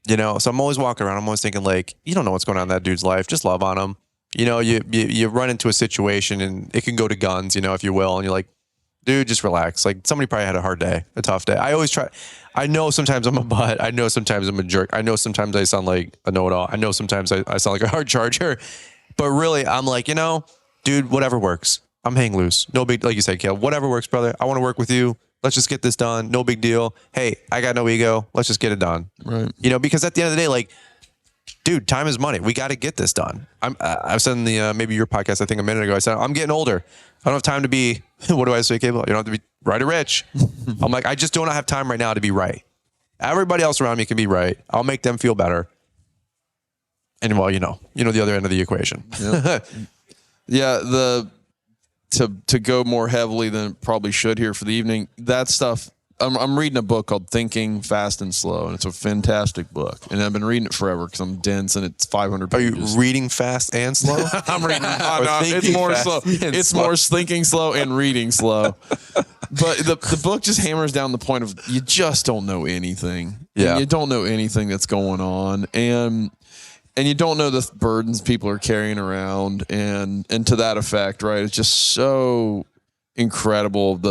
So I'm always walking around. I'm always thinking like, you don't know what's going on in that dude's life. Just love on him. You run into a situation and it can go to guns, if you will. And you're like, dude, just relax. Like somebody probably had a hard day, a tough day. I always try. I know sometimes I'm a butt. I know sometimes I'm a jerk. I know sometimes I sound like a know-it-all. I know sometimes I sound like a hard charger. But really, I'm like, dude, whatever works. I'm hanging loose. No big, like you said, Kale, whatever works, brother. I want to work with you. Let's just get this done. No big deal. Hey, I got no ego. Let's just get it done. Right. Because at the end of the day, like, dude, time is money. We got to get this done. I've said in the, maybe your podcast, I think a minute ago, I said, I'm getting older. I don't have time to be, what do I say, Cable? You don't have to be right or rich. I'm like, I just don't have time right now to be right. Everybody else around me can be right. I'll make them feel better. And well, the other end of the equation. Yep. Yeah. To go more heavily than it probably should here for the evening, that stuff, I'm reading a book called Thinking Fast and Slow, and it's a fantastic book. And I've been reading it forever because I'm dense, and it's 500 pages. Are you reading fast and slow? I'm reading. It's more slow. It's more thinking slow and reading slow. But the book just hammers down the point of you just don't know anything. Yeah, you don't know anything that's going on, and you don't know the burdens people are carrying around, and to that effect, right? It's just so incredible.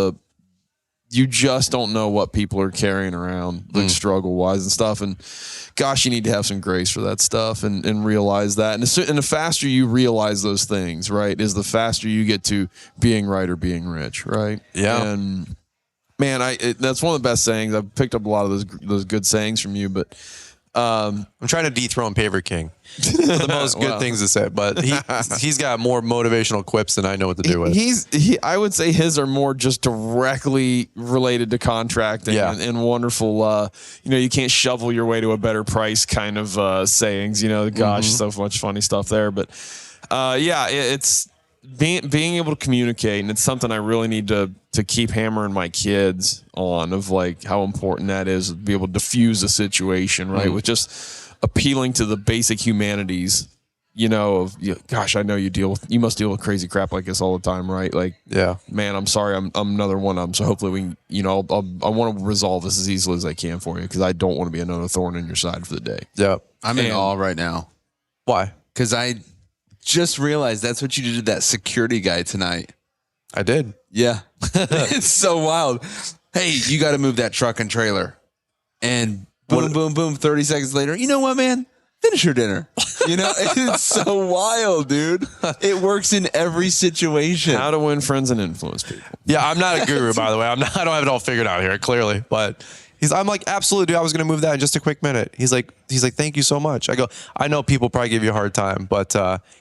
You just don't know what people are carrying around, like struggle wise and stuff. And gosh, you need to have some grace for that stuff and realize that. And the faster you realize those things, right, is the faster you get to being right or being rich, right? Yeah. And man, that's one of the best sayings. I've picked up a lot of those good sayings from you, but I'm trying to dethrone Paver King for the most good things to say, but he's got more motivational quips than I know what to do with. I would say his are more just directly related to contracting and wonderful, you can't shovel your way to a better price kind of sayings, gosh, so much funny stuff there. But it's being able to communicate, and it's something I really need to keep hammering my kids on, of like how important that is, to be able to diffuse a situation, right? With just appealing to the basic humanities, gosh, I know you must deal with crazy crap like this all the time, right? Like, man, I'm sorry, I'm another one of them. So hopefully we can, I want to resolve this as easily as I can for you, because I don't want to be another thorn in your side for the day. Yeah. I'm in awe right now. Why? Because I just realized that's what you did to that security guy tonight. I did. Yeah. It's so wild. Hey, you got to move that truck and trailer. And boom, boom, boom. 30 seconds later, you know what, man? Finish your dinner. It's so wild, dude. It works in every situation. How to win friends and influence people. Yeah, I'm not a guru, by the way. I don't have it all figured out here, clearly. But I'm like, absolutely, dude. I was going to move that in just a quick minute. He's like, thank you so much. I go, I know people probably give you a hard time, but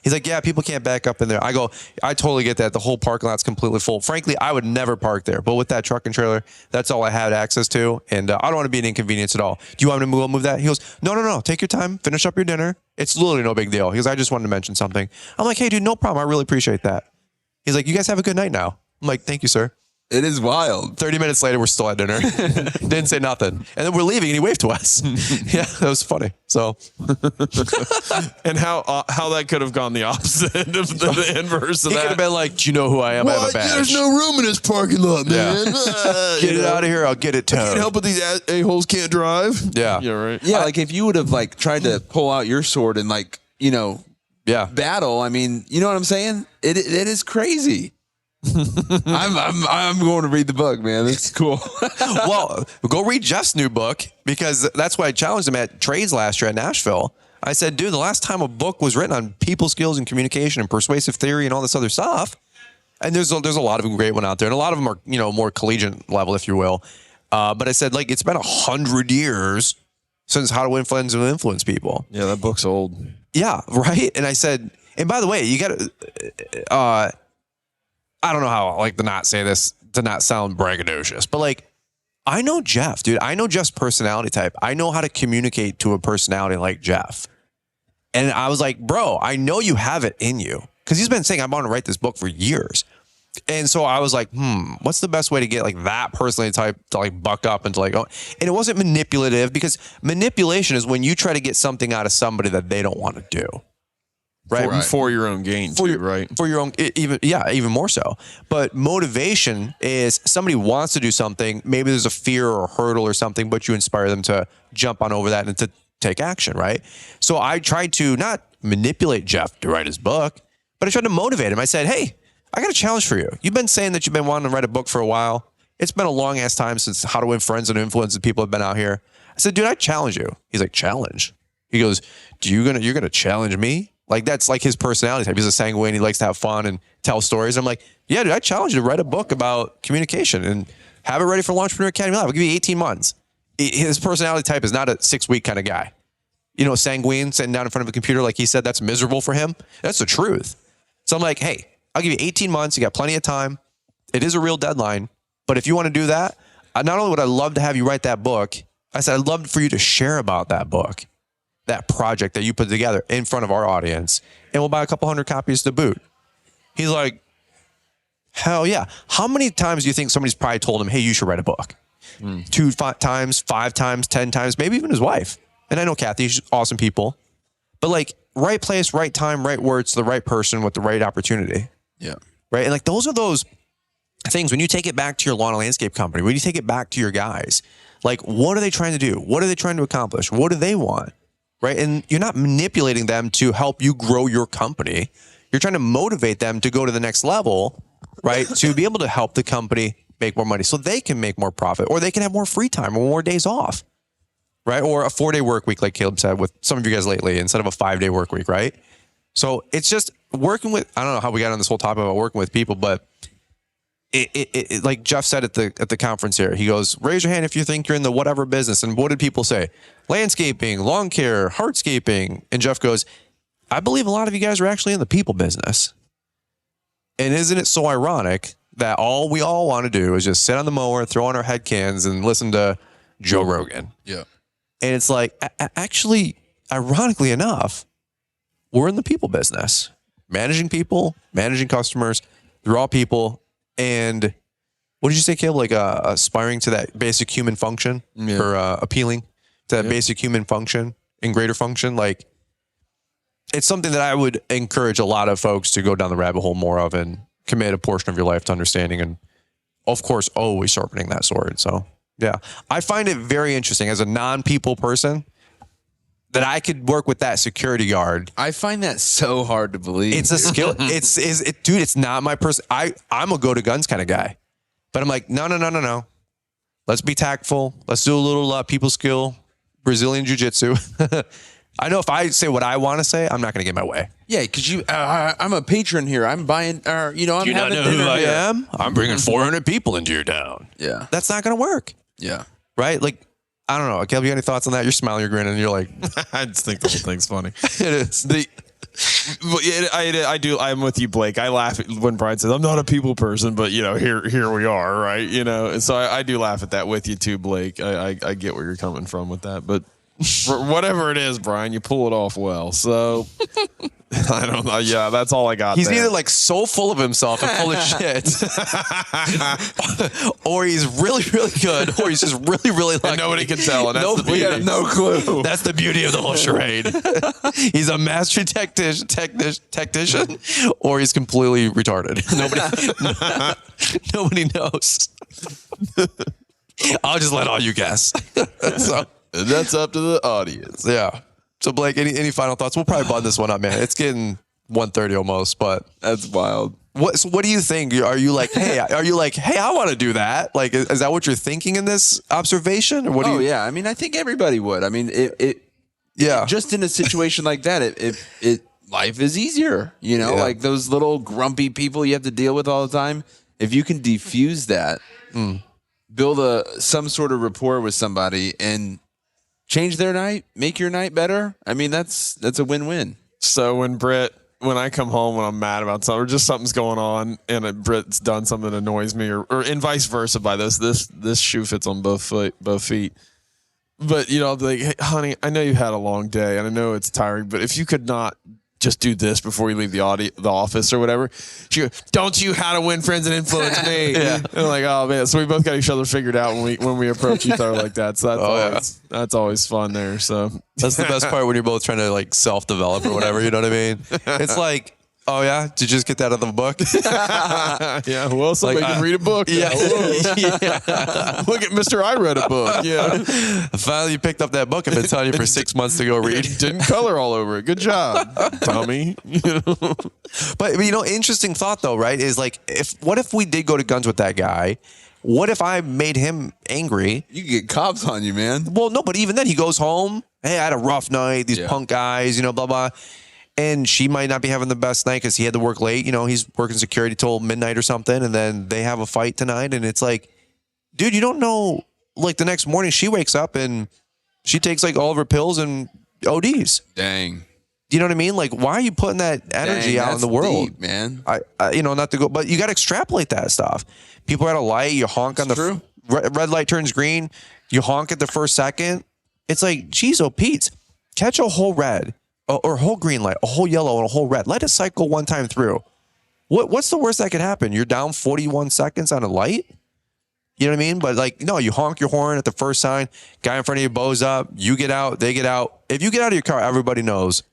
he's like, yeah, people can't back up in there. I go, I totally get that. The whole parking lot's completely full. Frankly, I would never park there, but with that truck and trailer, that's all I had access to, and I don't want to be an inconvenience at all. Do you want me to move that? He goes, no. Take your time. Finish up your dinner. It's literally no big deal. He goes, I just wanted to mention something. I'm like, hey, dude, no problem. I really appreciate that. He's like, you guys have a good night now. I'm like, thank you, sir. It is wild. 30 minutes later, we're still at dinner. Didn't say nothing. And then we're leaving, and he waved to us. Yeah, that was funny. So, and how that could have gone the opposite of the inverse of he that. could have been like, do you know who I am? I have a badge. There's no room in this parking lot, man. Get it out of here. I'll get it towed. I can't help it these a-holes can't drive. Yeah. Yeah, right. Yeah, like if you would have like tried to pull out your sword and like, battle, I mean, you know what I'm saying? It is crazy. I'm going to read the book, man. It's cool. Well, go read Jeff's new book, because that's why I challenged him at trades last year at Nashville. I said, dude, the last time a book was written on people skills and communication and persuasive theory and all this other stuff, and there's a lot of great one out there, and a lot of them are more collegiate level, if you will. But I said, like, it's been 100 years since How to Win Friends and Influence People. Yeah, that book's old. Yeah, right. And I said, and by the way, you got to. I don't know how to not say this to not sound braggadocious, but like, I know Jeff, dude. I know Jeff's personality type. I know how to communicate to a personality like Jeff. And I was like, bro, I know you have it in you, because he's been saying, I want to write this book for years. And so I was like, what's the best way to get like that personality type to like buck up and to like, and it wasn't manipulative, because manipulation is when you try to get something out of somebody that they don't want to do. Right. For your own gain, right? For your own, even more so. But motivation is somebody wants to do something. Maybe there's a fear or a hurdle or something, but you inspire them to jump on over that and to take action, right? So I tried to not manipulate Jeff to write his book, but I tried to motivate him. I said, hey, I got a challenge for you. You've been saying that you've been wanting to write a book for a while. It's been a long ass time since How to Win Friends and Influence and people have been out here. I said, dude, I challenge you. He's like, challenge? He goes, you're gonna challenge me? Like, that's like his personality type. He's a sanguine. He likes to have fun and tell stories. I'm like, yeah, dude, I challenge you to write a book about communication and have it ready for Entrepreneur Academy Live. I'll give you 18 months. His personality type is not a 6-week kind of guy. Sanguine, sitting down in front of a computer, like he said, that's miserable for him. That's the truth. So I'm like, hey, I'll give you 18 months. You got plenty of time. It is a real deadline. But if you want to do that, not only would I love to have you write that book, I said, I'd love for you to share about that book, that project that you put together in front of our audience, and we'll buy a couple hundred copies to boot. He's like, hell yeah. How many times do you think somebody's probably told him, hey, you should write a book? 2 times, 5 times, 10 times, maybe even his wife. And I know Kathy, she's awesome people, but like, right place, right time, right words to the right person with the right opportunity. Yeah. Right. And like, those are those things when you take it back to your lawn and landscape company, when you take it back to your guys, like, what are they trying to do? What are they trying to accomplish? What do they want? Right. And you're not manipulating them to help you grow your company. You're trying to motivate them to go to the next level, right? To be able to help the company make more money so they can make more profit, or they can have more free time or more days off, right? Or a 4-day work week, like Caleb said with some of you guys lately, instead of a 5-day work week, right? So it's just working with, I don't know how we got on this whole topic about working with people, but like Jeff said at the conference here, he goes, raise your hand if you think you're in the whatever business. And what did people say? Landscaping, lawn care, hardscaping. And Jeff goes, I believe a lot of you guys are actually in the people business. And isn't it so ironic that all we all want to do is just sit on the mower, throw on our head cans, and listen to Joe Rogan? Yeah. And it's like, actually, ironically enough, we're in the people business. Managing people, managing customers, they're all people. And what did you say, Caleb? Like aspiring to that basic human function, or appealing to that basic human function and greater function. Like, it's something that I would encourage a lot of folks to go down the rabbit hole more of and commit a portion of your life to understanding, and of course, always sharpening that sword. So yeah, I find it very interesting as a non-people person that I could work with that security guard. I find that so hard to believe. It's a skill. Dude, it's not my person. I'm a go to guns kind of guy, but I'm like, no. Let's be tactful. Let's do a little people skill, Brazilian jiu-jitsu. I know if I say what I want to say, I'm not going to get my way. Yeah, because I'm a patron here. I'm buying, I'm Do you not having know dinner who I here. am? I'm bringing 400 people into your town. Yeah. That's not going to work. Yeah. Right? Like, I don't know. Caleb, you got any thoughts on that? You're smiling, you're grinning, and you're like, I just think the whole thing's funny. it is. I do. I'm with you, Blake. I laugh when Brian says, I'm not a people person, but here we are, right? And so I do laugh at that with you too, Blake. I get where you're coming from with that, but for whatever it is, Brian, you pull it off well. So I don't know. Yeah, that's all I got. He's there. either like so full of himself and full of shit, or he's really, really good, or he's just really, really lucky. And nobody can tell. And that's the We beauty. have no clue. That's the beauty of the whole charade. He's a master technician, or he's completely retarded. Nobody knows. I'll just let all you guess. So, And that's up to the audience. yeah. So Blake, any final thoughts? We'll probably button this one up, man. It's getting 1:30 almost, but That's wild. what do you think? Are you like, hey, I want to do that? Like, is that what you're thinking in this observation? Or what do you? Yeah. I mean, I think everybody would. I mean, Yeah. just in a situation like that, life is easier. Yeah. Like those little grumpy people you have to deal with all the time. If you can diffuse that, build some sort of rapport with somebody and change their night, make your night better. I mean, that's a win-win. So when I come home when I'm mad about something or just something's going on and Britt's done something that annoys me or and vice versa by this shoe fits on both feet. But I'll be like, hey, honey, I know you had a long day and I know it's tiring, but if you could not just do this before you leave the office or whatever. She goes, don't you how to win friends and influence me. Yeah. And I'm like, oh man. So we both got each other figured out when we approach each other like that. So that's always fun there. So That's the best part when you're both trying to like self-develop or whatever. You know what I mean? It's like, oh yeah, did you just get that out of the book? yeah. Well, somebody can read a book. Yeah. Yeah. Look at Mr. I read a book. Yeah. Finally, you picked up that book. I've been telling you for 6 months to go read. Didn't color all over it. Good job, Tommy. But interesting thought though, right? Is like, what if we did go to guns with that guy? What if I made him angry? You can get cops on you, man. Well, no, but even then he goes home. Hey, I had a rough night. These punk guys, blah, blah. And she might not be having the best night because he had to work late. He's working security till midnight or something. And then they have a fight tonight. And it's like, dude, you don't know, like the next morning she wakes up and she takes like all of her pills and ODs. Dang. You know what I mean? Like, why are you putting that energy out in the world? Deep, man. I not to go, but you got to extrapolate that stuff. People are at a light, you honk on the red light turns green, you honk at the first second. It's like, geez, oh, Pete, catch a whole red or a whole green light, a whole yellow and a whole red. Let it cycle one time through. What's the worst that could happen? You're down 41 seconds on a light. You know what I mean? But like, no, you honk your horn at the first sign, guy in front of you bows up, you get out, they get out. If you get out of your car, everybody knows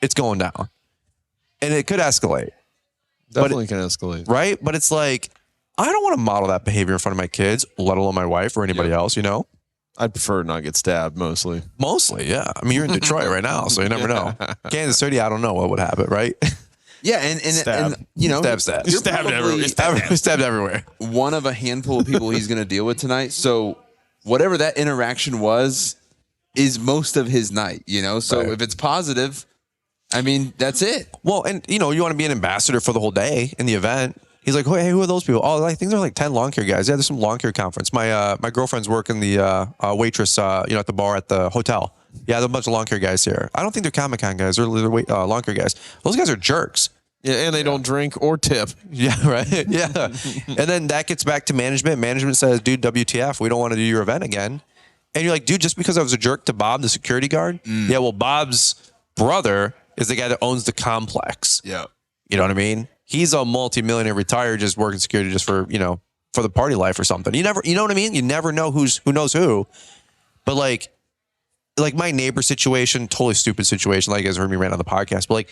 it's going down. And it could escalate. Definitely can escalate. Right? But it's like, I don't want to model that behavior in front of my kids, let alone my wife or anybody else, I'd prefer not get stabbed mostly. Mostly, yeah. I mean, you're in Detroit right now, so you never know. Kansas City, I don't know what would happen, right? Yeah, and stab. You're Stabbed probably everywhere. Stabbed everywhere. one of a handful of people he's going to deal with tonight. So whatever that interaction was is most of his night, So if it's positive, I mean, that's it. Well, and you want to be an ambassador for the whole day in the event. He's like, hey, who are those people? Oh, I think they're like 10 lawn care guys. Yeah, there's some lawn care conference. My girlfriend's working the waitress, at the bar at the hotel. Yeah, there's a bunch of lawn care guys here. I don't think they're Comic-Con guys. They're lawn care guys. Those guys are jerks. Yeah, and they don't drink or tip. Yeah, right. Yeah. And then that gets back to management. Management says, dude, WTF, we don't want to do your event again. And you're like, dude, just because I was a jerk to Bob, the security guard? Yeah, well, Bob's brother is the guy that owns the complex. Yeah. You know what I mean? He's a multi-millionaire retired, just working security just for, for the party life or something. You know what I mean? You never know who knows who. But like my neighbor situation, totally stupid situation. Like you guys heard me rant on the podcast, but like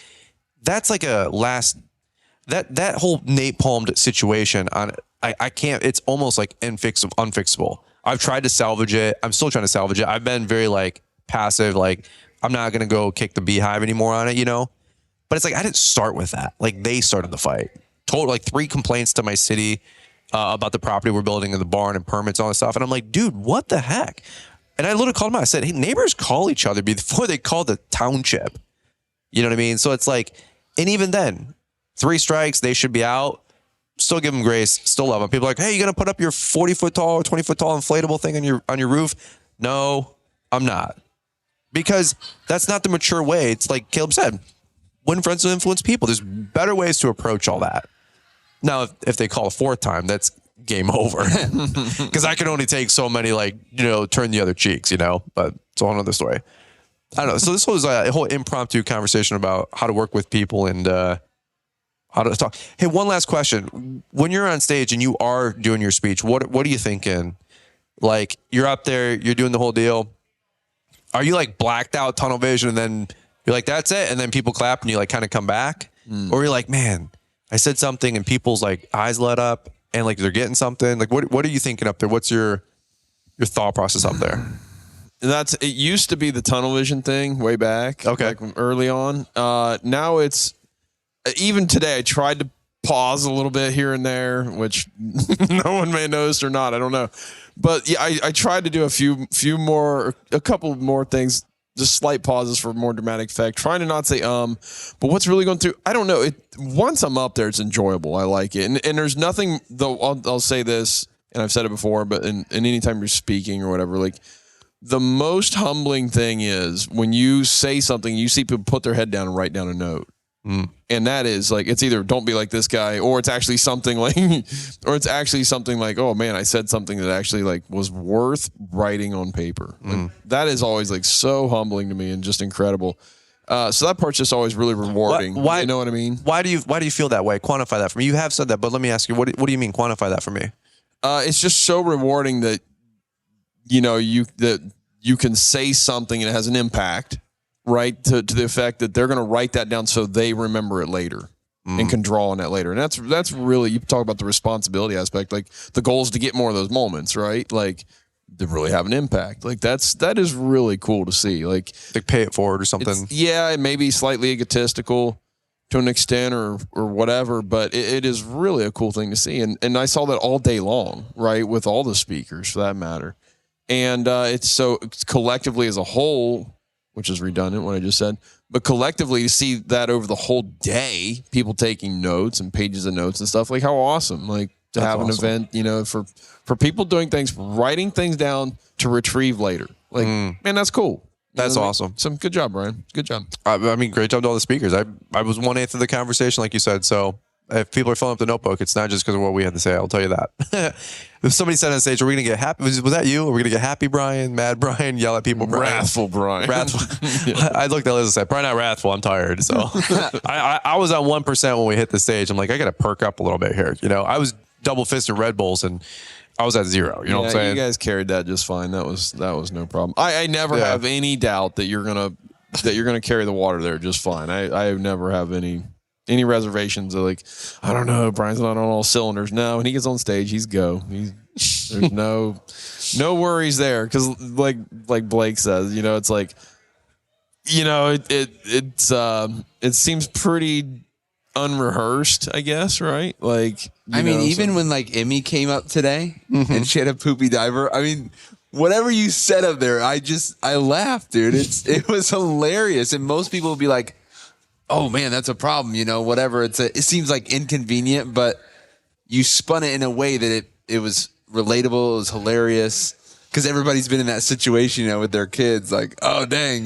that's like that whole napalmed situation on, I can't, it's almost like unfixable. I've tried to salvage it. I'm still trying to salvage it. I've been very like passive. Like I'm not going to go kick the beehive anymore on it, but it's like, I didn't start with that. Like they started the fight. Told like 3 complaints to my city about the property we're building in the barn and permits, all this stuff. And I'm like, dude, what the heck? And I literally called him out. I said, hey, neighbors call each other before they call the township. You know what I mean? So it's like, and even then 3 strikes, they should be out. Still give them grace. Still love them. People are like, hey, you going to put up your 40-foot tall or 20-foot tall inflatable thing on your roof? No, I'm not. Because that's not the mature way. It's like Caleb said, when friends will influence people, there's better ways to approach all that. Now, if they call a 4th time, that's game over. Because I can only take so many, turn the other cheeks, but it's a whole other story. I don't know. So this was a whole impromptu conversation about how to work with people and how to talk. Hey, one last question. When you're on stage and you are doing your speech, what are you thinking? Like you're up there, you're doing the whole deal. Are you like blacked out, tunnel vision, and then you're like, that's it? And then people clap and you like kind of come back? Or you're like, man, I said something and people's like eyes lit up and like they're getting something. Like what are you thinking up there? What's your thought process up there? It used to be the tunnel vision thing way back. Okay. Like early on. Now it's, even today, I tried to pause a little bit here and there, which no one may notice or not. I don't know. But yeah, I tried to do a couple more things, just slight pauses for more dramatic effect, trying to not say, but what's really going through, I don't know. Once I'm up there, it's enjoyable. I like it. And there's nothing, though, I'll say this, and I've said it before, but in anytime you're speaking or whatever, like the most humbling thing is when you say something, you see people put their head down and write down a note. And that is like, it's either don't be like this guy, or it's actually something like, oh man, I said something that actually like was worth writing on paper. Like, that is always like so humbling to me and just incredible. So that part's just always really rewarding. Why, you know what I mean? Why do you feel that way? Quantify that for me. You have said that, but let me ask you, what do you mean quantify that for me? It's just so rewarding that, you can say something and it has an impact. Right, to the effect that they're going to write that down so they remember it later and can draw on that later. And that's really, you talk about the responsibility aspect. Like the goal is to get more of those moments, right? Like to really have an impact. Like that is really cool to see. Like pay it forward or something. Yeah, it may be slightly egotistical to an extent or whatever, but it is really a cool thing to see. And I saw that all day long, right, with all the speakers for that matter. And it's collectively as a whole, which is redundant what I just said, but collectively to see that over the whole day, people taking notes and pages of notes and stuff, like how awesome, like to have an event, for people doing things, writing things down to retrieve later. Like, man, that's cool. That's awesome. Some good job, Brian. Good job. I mean, great job to all the speakers. I was 1/8 of the conversation, like you said. So if people are filling up the notebook, it's not just because of what we had to say. I'll tell you that. If somebody said on stage, "Are we going to get happy?" Was that you? Are we going to get happy, Brian? Mad Brian? Yell at people, Brian? Wrathful, Brian. Wrathful. I looked at Liz and said, "Probably not wrathful. I'm tired." So I was on 1% when we hit the stage. I'm like, I got to perk up a little bit here. I was double fisted Red Bulls and I was at 0. You know what I'm saying? You guys carried that just fine. That was no problem. I never have any doubt that you're gonna carry the water there just fine. I never have any reservations of like, I don't know, Brian's not on all cylinders. No, when he gets on stage, he's go. There's no worries there. Cause like Blake says, it's like, it seems pretty unrehearsed, I guess, right? Like, even when like Emmy came up today and she had a poopy diaper, whatever you said up there, I laughed, dude. It was hilarious. And most people would be like, oh man, that's a problem, whatever. It seems like inconvenient, but you spun it in a way that it was relatable, it was hilarious, because everybody's been in that situation, with their kids. Like, oh dang,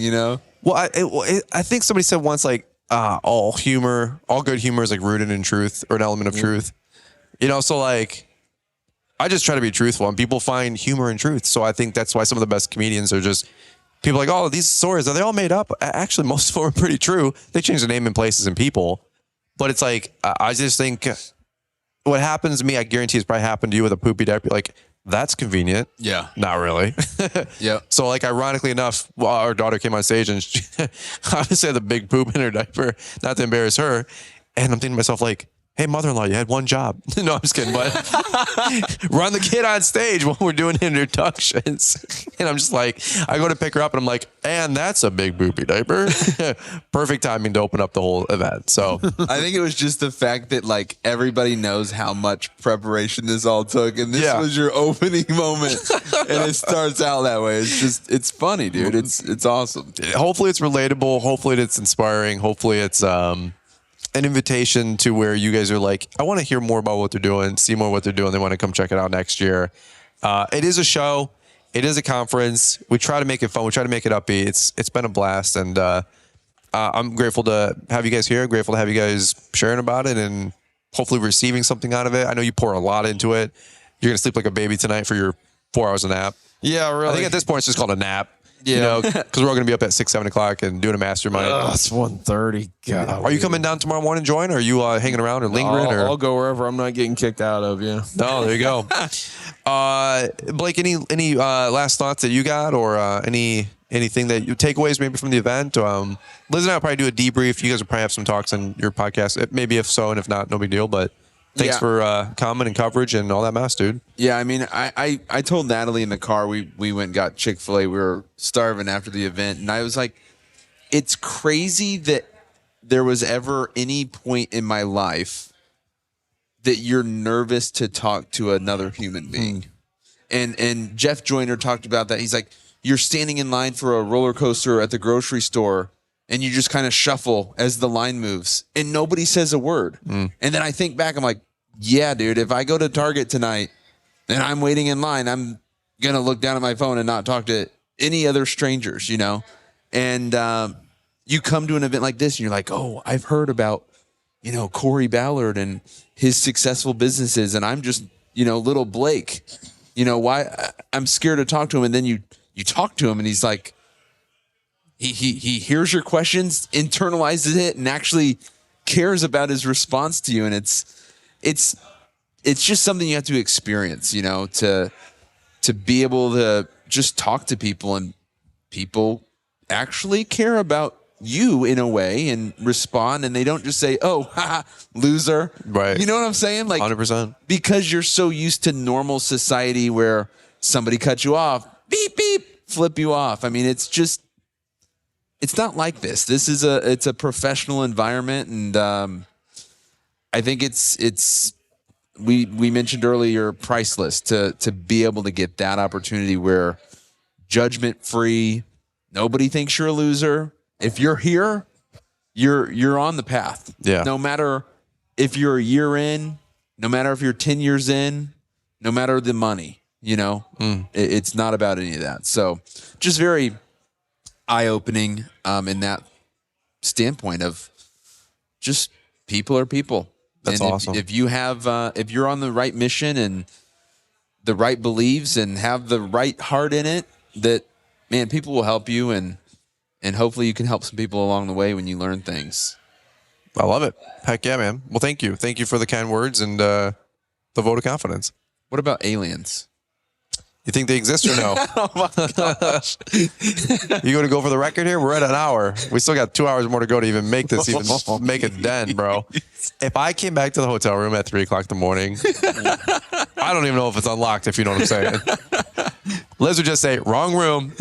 Well, I think somebody said once, like, all good humor is like rooted in truth or an element of truth. So like, I just try to be truthful, and people find humor in truth. So I think that's why some of the best comedians are just people like, oh, these stories, are they all made up? Actually, most of them are pretty true. They change the name and places and people. But it's like, I just think what happens to me, I guarantee it's probably happened to you with a poopy diaper. Like, that's convenient. Yeah. Not really. Yeah. So like, ironically enough, our daughter came on stage and she obviously had the big poop in her diaper, not to embarrass her. And I'm thinking to myself, like, hey, mother-in-law, you had one job. No, I'm just kidding. But run the kid on stage while we're doing introductions. And I'm just like, I go to pick her up and I'm like, and that's a big poopy diaper. Perfect timing to open up the whole event. So I think it was just the fact that like everybody knows how much preparation this all took. And this was your opening moment. And it starts out that way. It's funny, dude. It's awesome. Hopefully it's relatable. Hopefully it's inspiring. Hopefully it's, an invitation to where you guys are like, I want to hear more about what they're doing, see more what they're doing. They want to come check it out next year. It is a show. It is a conference. We try to make it fun. We try to make it upbeat. It's been a blast. And I'm grateful to have you guys here. Grateful to have you guys sharing about it and hopefully receiving something out of it. I know you pour a lot into it. You're going to sleep like a baby tonight for your 4 hours of nap. Yeah, really. I think at this point it's just called a nap. Yeah. Because we're all going to be up at 6, 7 o'clock and doing a mastermind. It's 1:30. God. Are you coming down tomorrow morning, join? Or are you hanging around or lingering? I'll go wherever I'm not getting kicked out of. Yeah. No, there you go. Blake, any last thoughts that you got, or anything that you takeaways maybe from the event? Liz and I will probably do a debrief. You guys will probably have some talks on your podcast. Maybe if so, and if not, no big deal. But thanks for comment and coverage and all that mess, dude. Yeah, I mean, I told Natalie in the car, we went and got Chick-fil-A. We were starving after the event. And I was like, it's crazy that there was ever any point in my life that you're nervous to talk to another human being. And Jeff Joyner talked about that. He's like, you're standing in line for a roller coaster at the grocery store, and you just kind of shuffle as the line moves, and nobody says a word. And then I think back, I'm like, yeah, dude, if I go to Target tonight and I'm waiting in line, I'm going to look down at my phone and not talk to any other strangers, And you come to an event like this and you're like, oh, I've heard about, Corey Ballard and his successful businesses, and I'm just, little Blake. Why I'm scared to talk to him. And then you talk to him and he's like, he hears your questions, internalizes it, and actually cares about his response to you. And it's just something you have to experience, to be able to just talk to people, and people actually care about you in a way and respond, and they don't just say, oh, haha, loser. Right. You know what I'm saying? Like 100%. Because you're so used to normal society where somebody cuts you off, beep, beep, flip you off. I mean, it's not like this. This is it's a professional environment. And, I think we mentioned earlier, priceless to be able to get that opportunity where judgment free, nobody thinks you're a loser. If you're here, you're on the path. Yeah. No matter if you're a year in, no matter if you're 10 years in, no matter the money, it's not about any of that. So just very eye-opening in that standpoint of just people are people. That's and awesome. If you have, if you're on the right mission and the right beliefs and have the right heart in it, that, man, people will help you, and hopefully you can help some people along the way when you learn things. I love it. Heck yeah, man. Well, thank you. Thank you for the kind words and the vote of confidence. What about aliens? You think they exist or no? Oh my gosh. You going to go for the record here? We're at an hour. We still got 2 hours more to go to even make this, even make it den, bro. If I came back to the hotel room at 3 o'clock in the morning, I don't even know if it's unlocked, if you know what I'm saying. Liz would just say, wrong room.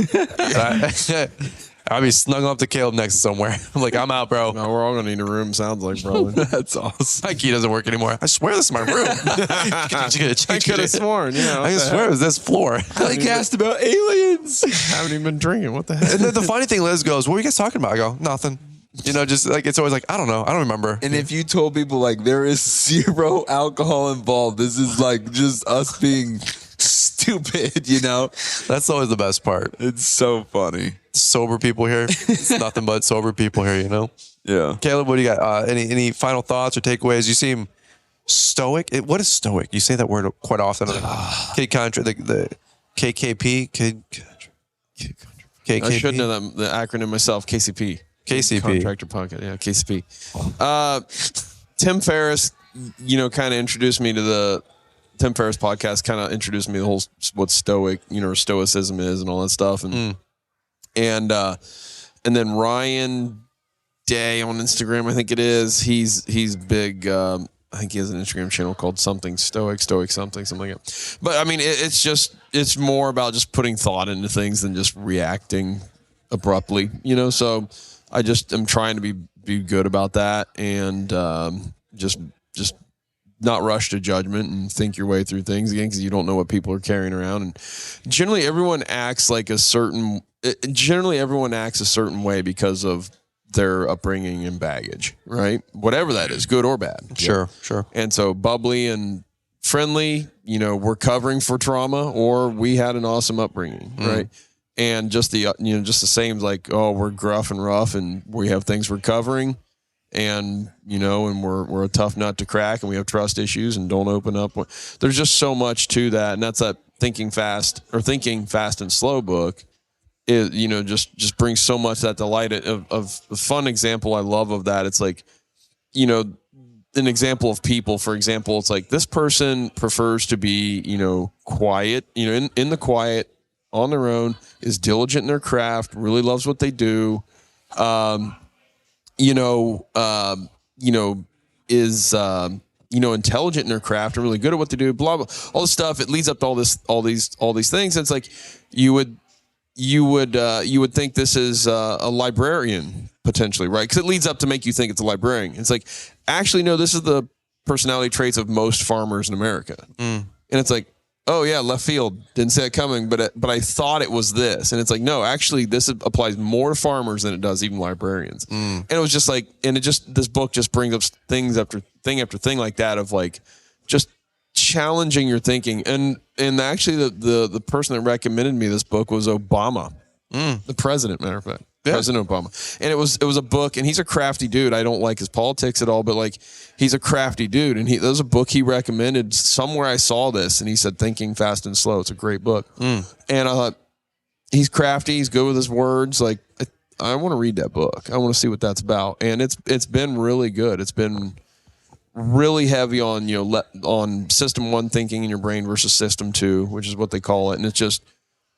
I'll be snuggling up to Caleb next to somewhere. I'm like, I'm out, bro. No, we're all going to need a room, sounds like, probably. That's awesome. My key doesn't work anymore. I swear this is my room. I could have sworn, I swear it was this floor. Blake asked about aliens. I haven't even been drinking. What the heck? And then the funny thing, Liz goes, what were you guys talking about? I go, nothing. Just like it's always like I don't know, I don't remember. And if you told people like there is 0 alcohol involved, this is like just us being stupid, That's always the best part. It's so funny. Sober people here. It's nothing but sober people here, Yeah. Caleb, what do you got? Any final thoughts or takeaways? You seem stoic. What is stoic? You say that word quite often. The KKP. KKP. I should know the acronym myself. KCP. Contractor Pocket. Yeah, KCP. Tim Ferriss, kind of introduced me to the Tim Ferriss podcast. Kind of introduced me to the whole what stoic, stoicism is and all that stuff. And then Ryan Day on Instagram, I think it is. He's big. I think he has an Instagram channel called something stoic something like that. But I mean, it's more about just putting thought into things than just reacting abruptly, So I just am trying to be good about that and just not rush to judgment and think your way through things again because you don't know what people are carrying around. And generally, everyone acts a certain way because of their upbringing and baggage, right? Whatever that is, good or bad. Sure. And so bubbly and friendly, we're covering for trauma or we had an awesome upbringing, right? And just the same like, oh, we're gruff and rough and we have things we're covering and, and we're a tough nut to crack and we have trust issues and don't open up. There's just so much to that. And that's that Thinking Fast and Slow book. It just brings so much that delight of a fun example I love of that. It's like, an example of people, for example, it's like this person prefers to be, quiet, in the quiet on their own, is diligent in their craft, really loves what they do. Is intelligent in their craft and really good at what they do, blah, blah, all this stuff. It leads up to all these things. And it's like, you would think this is a librarian potentially, right? Because it leads up to make you think it's a librarian. It's like, actually, no, this is the personality traits of most farmers in America. And it's like, oh yeah, left field, didn't see it coming, but I thought it was this. And it's like, no, actually, this applies more to farmers than it does even librarians. And it was just like, this book just brings up things after thing like that of like, just challenging your thinking. And actually the person that recommended me this book was Obama, the president, matter of fact. Yeah. President Obama. And it was a book, and he's a crafty dude. I don't like his politics at all, but like he's a crafty dude. And there was a book he recommended somewhere. I saw this and he said, Thinking Fast and Slow. It's a great book. And I thought, he's crafty, he's good with his words. Like I want to read that book. I want to see what that's about. And it's been really good. It's been really heavy on, on system 1 thinking in your brain versus system 2, which is what they call it. And it's just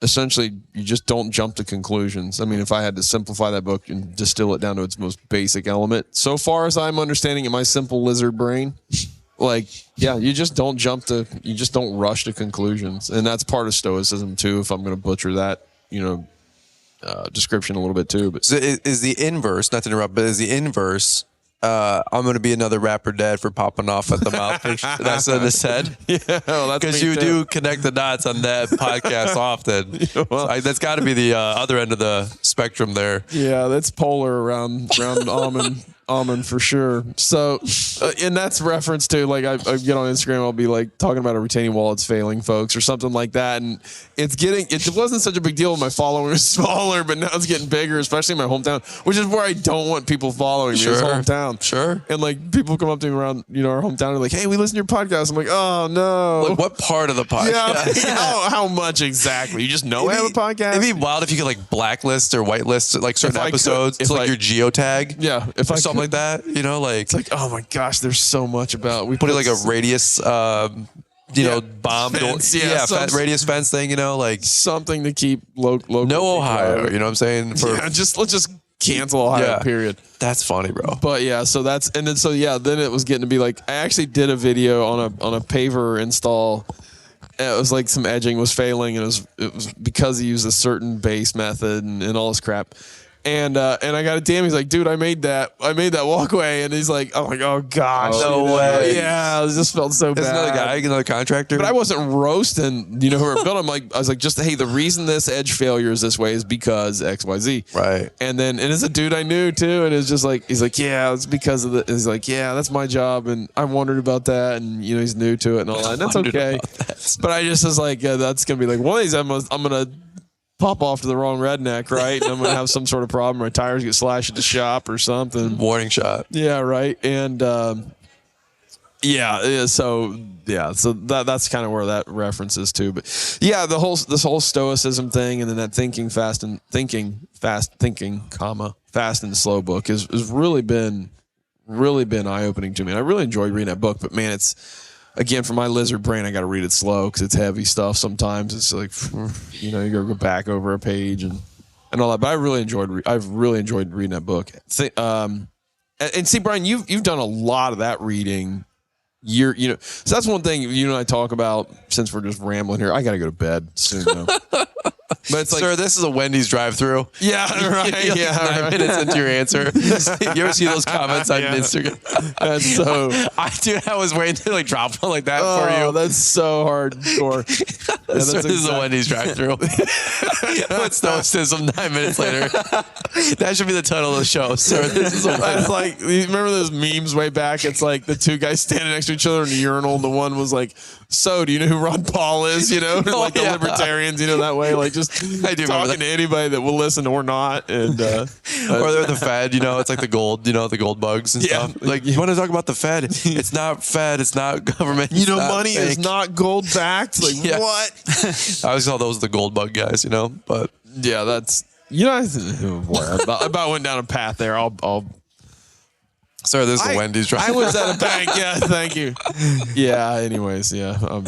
essentially, you just don't jump to conclusions. I mean, if I had to simplify that book and distill it down to its most basic element, so far as I'm understanding in my simple lizard brain, like, yeah, you just don't rush to conclusions. And that's part of stoicism too, if I'm going to butcher that, description a little bit too. But so is the inverse, not to interrupt, but is the inverse, I'm going to be another rapper dad for popping off at the mouth. That's in his head. Yeah, well, because you do connect the dots on that podcast often. Well, so that's got to be the other end of the spectrum there. Yeah, that's polar around Auman for sure. So, and that's reference to like I get on Instagram, I'll be like talking about a retaining wall that's failing, folks, or something like that, and it wasn't such a big deal when my following was smaller, but now it's getting bigger, especially in my hometown, which is where I don't want people following me. It's hometown, sure. And like people come up to me around our hometown and like, hey, we listen to your podcast. I'm like, oh no, like, what part of the podcast? Yeah, how much exactly? You just know I have a podcast. It'd be wild if you could like blacklist or whitelist like certain episodes to like your geotag. Yeah, if I something like that, like it's like, oh my gosh, there's so much about. We put it like a radius, bomb fence, radius fence thing, like something to keep local. No Ohio, you know what I'm saying? Let's just cancel Ohio. Period. That's funny, bro. But yeah, so then it was getting to be like, I actually did a video on a paver install. It was like some edging was failing, and it was because he used a certain base method and all this crap. And I got a DM. He's like, dude, I made that walkway. And he's like, I'm like, oh gosh. No way. Yeah. It just felt so There's bad. another contractor. But I wasn't roasting, whoever built them. I was like, hey, the reason this edge failure is this way is because XYZ. Right. And it's a dude I knew too. And it's just like, he's like, yeah, it's because of the, he's like, yeah, that's my job. And I wondered about that. And, he's new to it and all that. And that's okay. But I just was like, yeah, that's going to be like one of these, I'm going to pop off to the wrong redneck, right? And I'm going to have some sort of problem. My tires get slashed at the shop or something. Warning shot. Yeah, right. And so that's kind of where that reference is to. But yeah, this whole stoicism thing, and then that fast and slow book has really been eye opening to me. And I really enjoyed reading that book. But man, it's, again, for my lizard brain, I got to read it slow because it's heavy stuff. Sometimes it's like, you go back over a page and all that. But I've really enjoyed reading that book. And see, Brian, you've done a lot of that reading. So that's one thing you and I talk about since we're just rambling here. I got to go to bed soon, though. But it's like, sir, this is a Wendy's drive-through. Yeah, right. Yeah, 9 minutes into your answer. You ever see those comments on Instagram? That's so. I was waiting to drop one like that for you. That's so hardcore. Sir, this is a Wendy's drive-through. What's stoicism 9 minutes later? That should be the title of the show. Sir, this is a Wendy's. It's like, you remember those memes way back? It's like the two guys standing next to each other in a urinal, and the one was like, so do you know who Ron Paul is? The libertarians, that way, just I do talking to anybody that will listen or not. And or they're the Fed, it's like the gold, the gold bugs and stuff. Like, you want to talk about the Fed? It's not Fed, it's not government. Money is not gold backed. Like, what? I always call those the gold bug guys, but yeah, that's, I about went down a path there. I'll Sir, this is Wendy's drive. I was at a bank. Yeah, thank you. Yeah. Anyways, yeah. I'll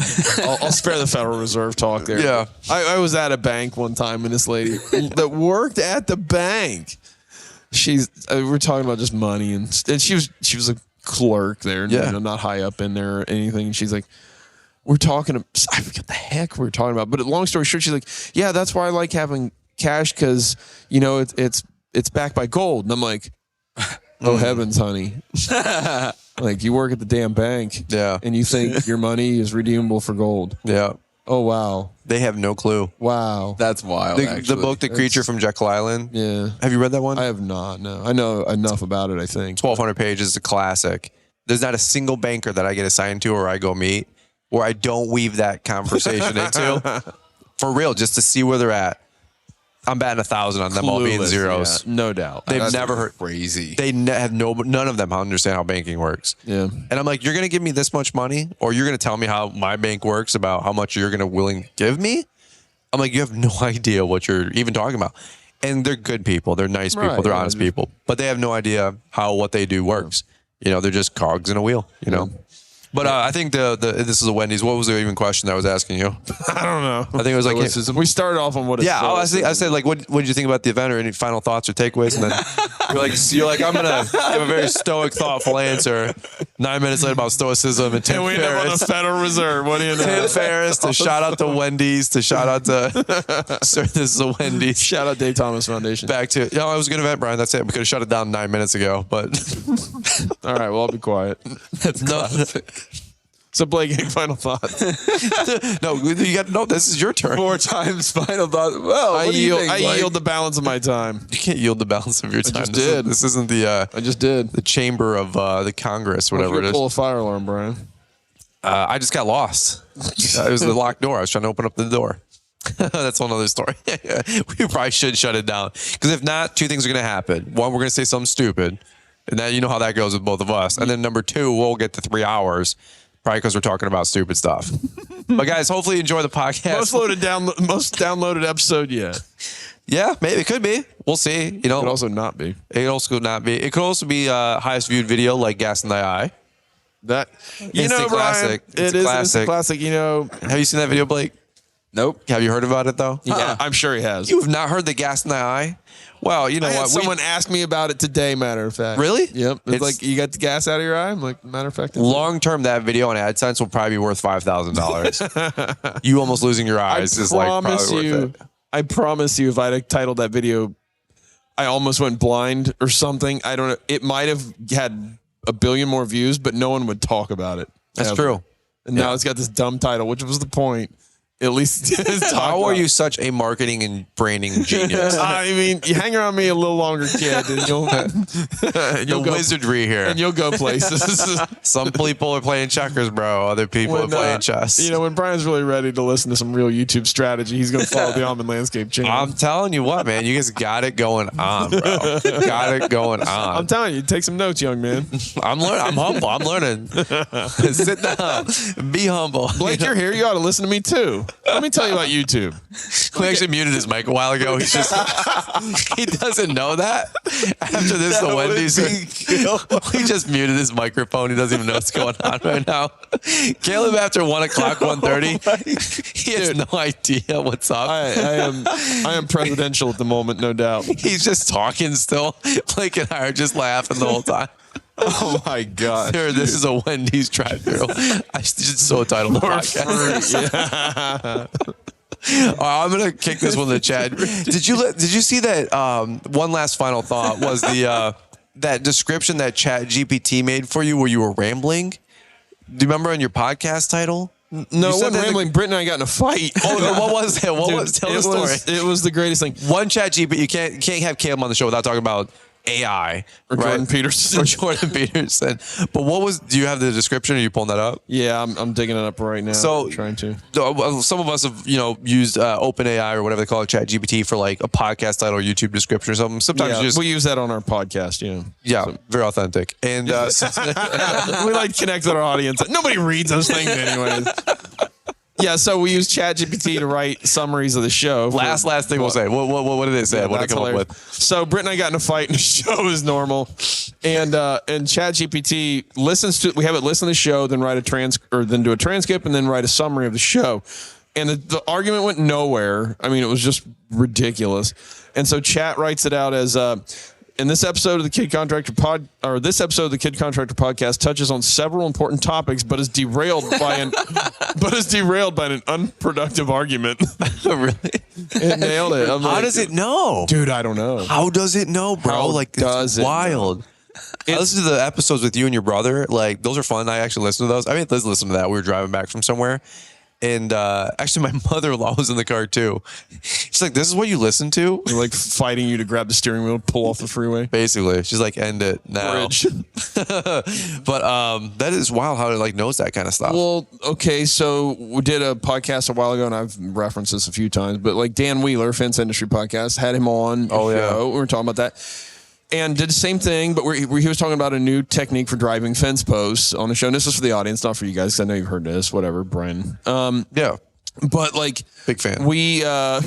spare the Federal Reserve talk there. Yeah. I was at a bank one time, and this lady that worked at the bank, we're talking about just money, and she was a clerk there, not high up in there or anything. And she's like, we're talking. I forget the heck we were talking about, but long story short, she's like, yeah, that's why I like having cash because it's backed by gold, and I'm like. Oh heavens, honey. Like, you work at the damn bank. Yeah. And you think your money is redeemable for gold. Yeah. Oh, wow. They have no clue. Wow. That's wild, The book, The Creature from Jekyll Island. Yeah. Have you read that one? I have not, no. I know enough about it, I think. 1,200 pages, a classic. There's not a single banker that I get assigned to or I go meet where I don't weave that conversation into. For real, just to see where they're at. I'm batting 1,000 on them all being zeros. Yeah, no doubt. They've never heard. Crazy. They have none of them understand how banking works. Yeah. And I'm like, you're going to give me this much money, or you're going to tell me how my bank works about how much you're going to willing to give me? I'm like, you have no idea what you're even talking about. And they're good people. They're nice people. They're honest people. But they have no idea how what they do works. They're just cogs in a wheel, But I think this is a Wendy's. What was the even question that I was asking you? I don't know. I think it was like we started off on what. I said like, what did you think about the event, or any final thoughts or takeaways? And then you're like, I'm gonna give a very stoic, thoughtful answer. 9 minutes later about stoicism and Tim we end up on the Federal Reserve. What do you know? Tim Ferriss to shout out to Wendy's to shout out to sir. This is a Wendy's. Shout out Dave Thomas Foundation. Back to it was a good event, Brian. That's it. We could have shut it down 9 minutes ago, but all right. Well, I'll be quiet. That's classic. So, Blake, any final thoughts? This is your turn. 4 times final thought. Well, I yield the balance of my time. You can't yield the balance of your time. I just did. This isn't the. I just did. The chamber of the Congress, whatever it is. Pull a fire alarm, Brian. I just got lost. It was the locked door. I was trying to open up the door. That's one other story. We probably should shut it down, because if not, 2 things are going to happen. One, we're going to say something stupid, and then you know how that goes with both of us. And then number 2, we'll get to 3 hours. Probably because we're talking about stupid stuff. But guys, hopefully you enjoy the podcast. Most downloaded episode yet. Yeah, maybe it could be. We'll see. It could also not be. It also could not be. It could also be highest viewed video, like Gas in the Eye. That Instant classic. Brian, it is instant classic. Have you seen that video, Blake? Nope. Have you heard about it though? Yeah, I'm sure he has. You have not heard the Gas in the Eye? Well, you know what? Someone asked me about it today, matter of fact. Really? Yep. It's like, you got the gas out of your eye? I'm like, matter of fact. Long term, that video on AdSense will probably be worth $5,000. You almost losing your eyes is like probably worth it. I promise you, if I'd have titled that video I almost went blind or something. I don't know. It might have had a billion more views, but no one would talk about it. That's ever. true. And now it's got this dumb title, which was the point. At least how are you such a marketing and branding genius? I mean, you hang around me a little longer, kid, and you'll go wizardry here, and you'll go places. Some people are playing checkers, bro. Other people are playing chess. You know, when Brian's really ready to listen to some real YouTube strategy, he's going to follow the Auman Landscape channel. I'm telling you what, man, you guys got it going on, bro. Got it going on. I'm telling you, take some notes, young man. I'm learning. I'm humble. I'm learning. Sit down. Be humble. Blake, you're here. You ought to listen to me too. Let me tell you about YouTube. We actually muted his mic a while ago. He's just, he doesn't know that. After this, the Wendy's, we just muted his microphone. He doesn't even know what's going on right now. Caleb, after 1 o'clock, 1:30, he has no idea what's up. I am presidential at the moment, no doubt. He's just talking still. Blake and I are just laughing the whole time. Oh my God. Sir, this is a Wendy's drive-thru. I should so title the podcast. I'm gonna kick this one to Chad. Did you see that? One last final thought was the that description that Chat GPT made for you where you were rambling. Do you remember in your podcast title? No, it wasn't rambling. Britt and I got in a fight. Oh, what was it? What was? Tell the story. It was the greatest thing. One Chat GPT. You can't have Caleb on the show without talking about AI or Jordan Peterson. Or Jordan Peterson. But what was? Do you have the description? Are you pulling that up? Yeah, I'm digging it up right now. So I'm trying to. Some of us have used OpenAI or whatever they call it, ChatGPT, for like a podcast title or YouTube description or something. Sometimes we use that on our podcast. Yeah, so, very authentic. And we like to connect with our audience. Nobody reads those things anyways. Yeah, so we use ChatGPT to write summaries of the show. Last thing we'll say. What did they say? What did they come up with? So Britt and I got in a fight, and the show is normal. And ChatGPT listens to. We have it listen to the show, then write then do a transcript, and then write a summary of the show. And the argument went nowhere. I mean, it was just ridiculous. And so Chat writes it out as. In this episode of the Kid Contractor podcast touches on several important topics, but is derailed by an unproductive argument. Really? It nailed it. How does it know? Dude, I don't know. How does it know, bro? It's wild. I listened to the episodes with you and your brother. Like, those are fun. I actually listened to those. I mean, let's listen to that. We were driving back from somewhere. And actually, my mother-in-law was in the car, too. She's like, this is what you listen to? They're like fighting you to grab the steering wheel, pull off the freeway. Basically. She's like, end it now. But that is wild how it knows that kind of stuff. Well, okay, so we did a podcast a while ago, and I've referenced this a few times, but Dan Wheeler, Fence Industry Podcast, had him on. Oh, yeah. Show. We were talking about that. And did the same thing, but he was talking about a new technique for driving fence posts on the show. And this is for the audience, not for you guys, because I know you've heard this. Whatever, Brian. Yeah, but big fan. But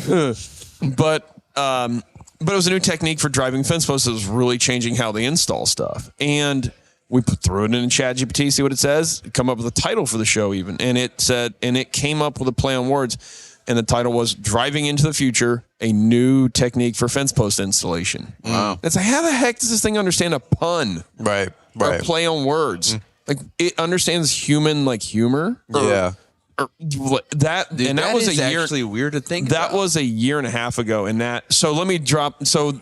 it was a new technique for driving fence posts that was really changing how they install stuff. And we threw it in ChatGPT, see what it says. Come up with a title for the show, even, and it came up with a play on words. And the title was Driving into the Future, a New Technique for Fence Post Installation. Wow. It's like, how the heck does this thing understand a pun? Right. Or a play on words? Like, it understands human, humor? Yeah. That was a year. Actually weird to think That about. was a year and a half ago. So let me drop. So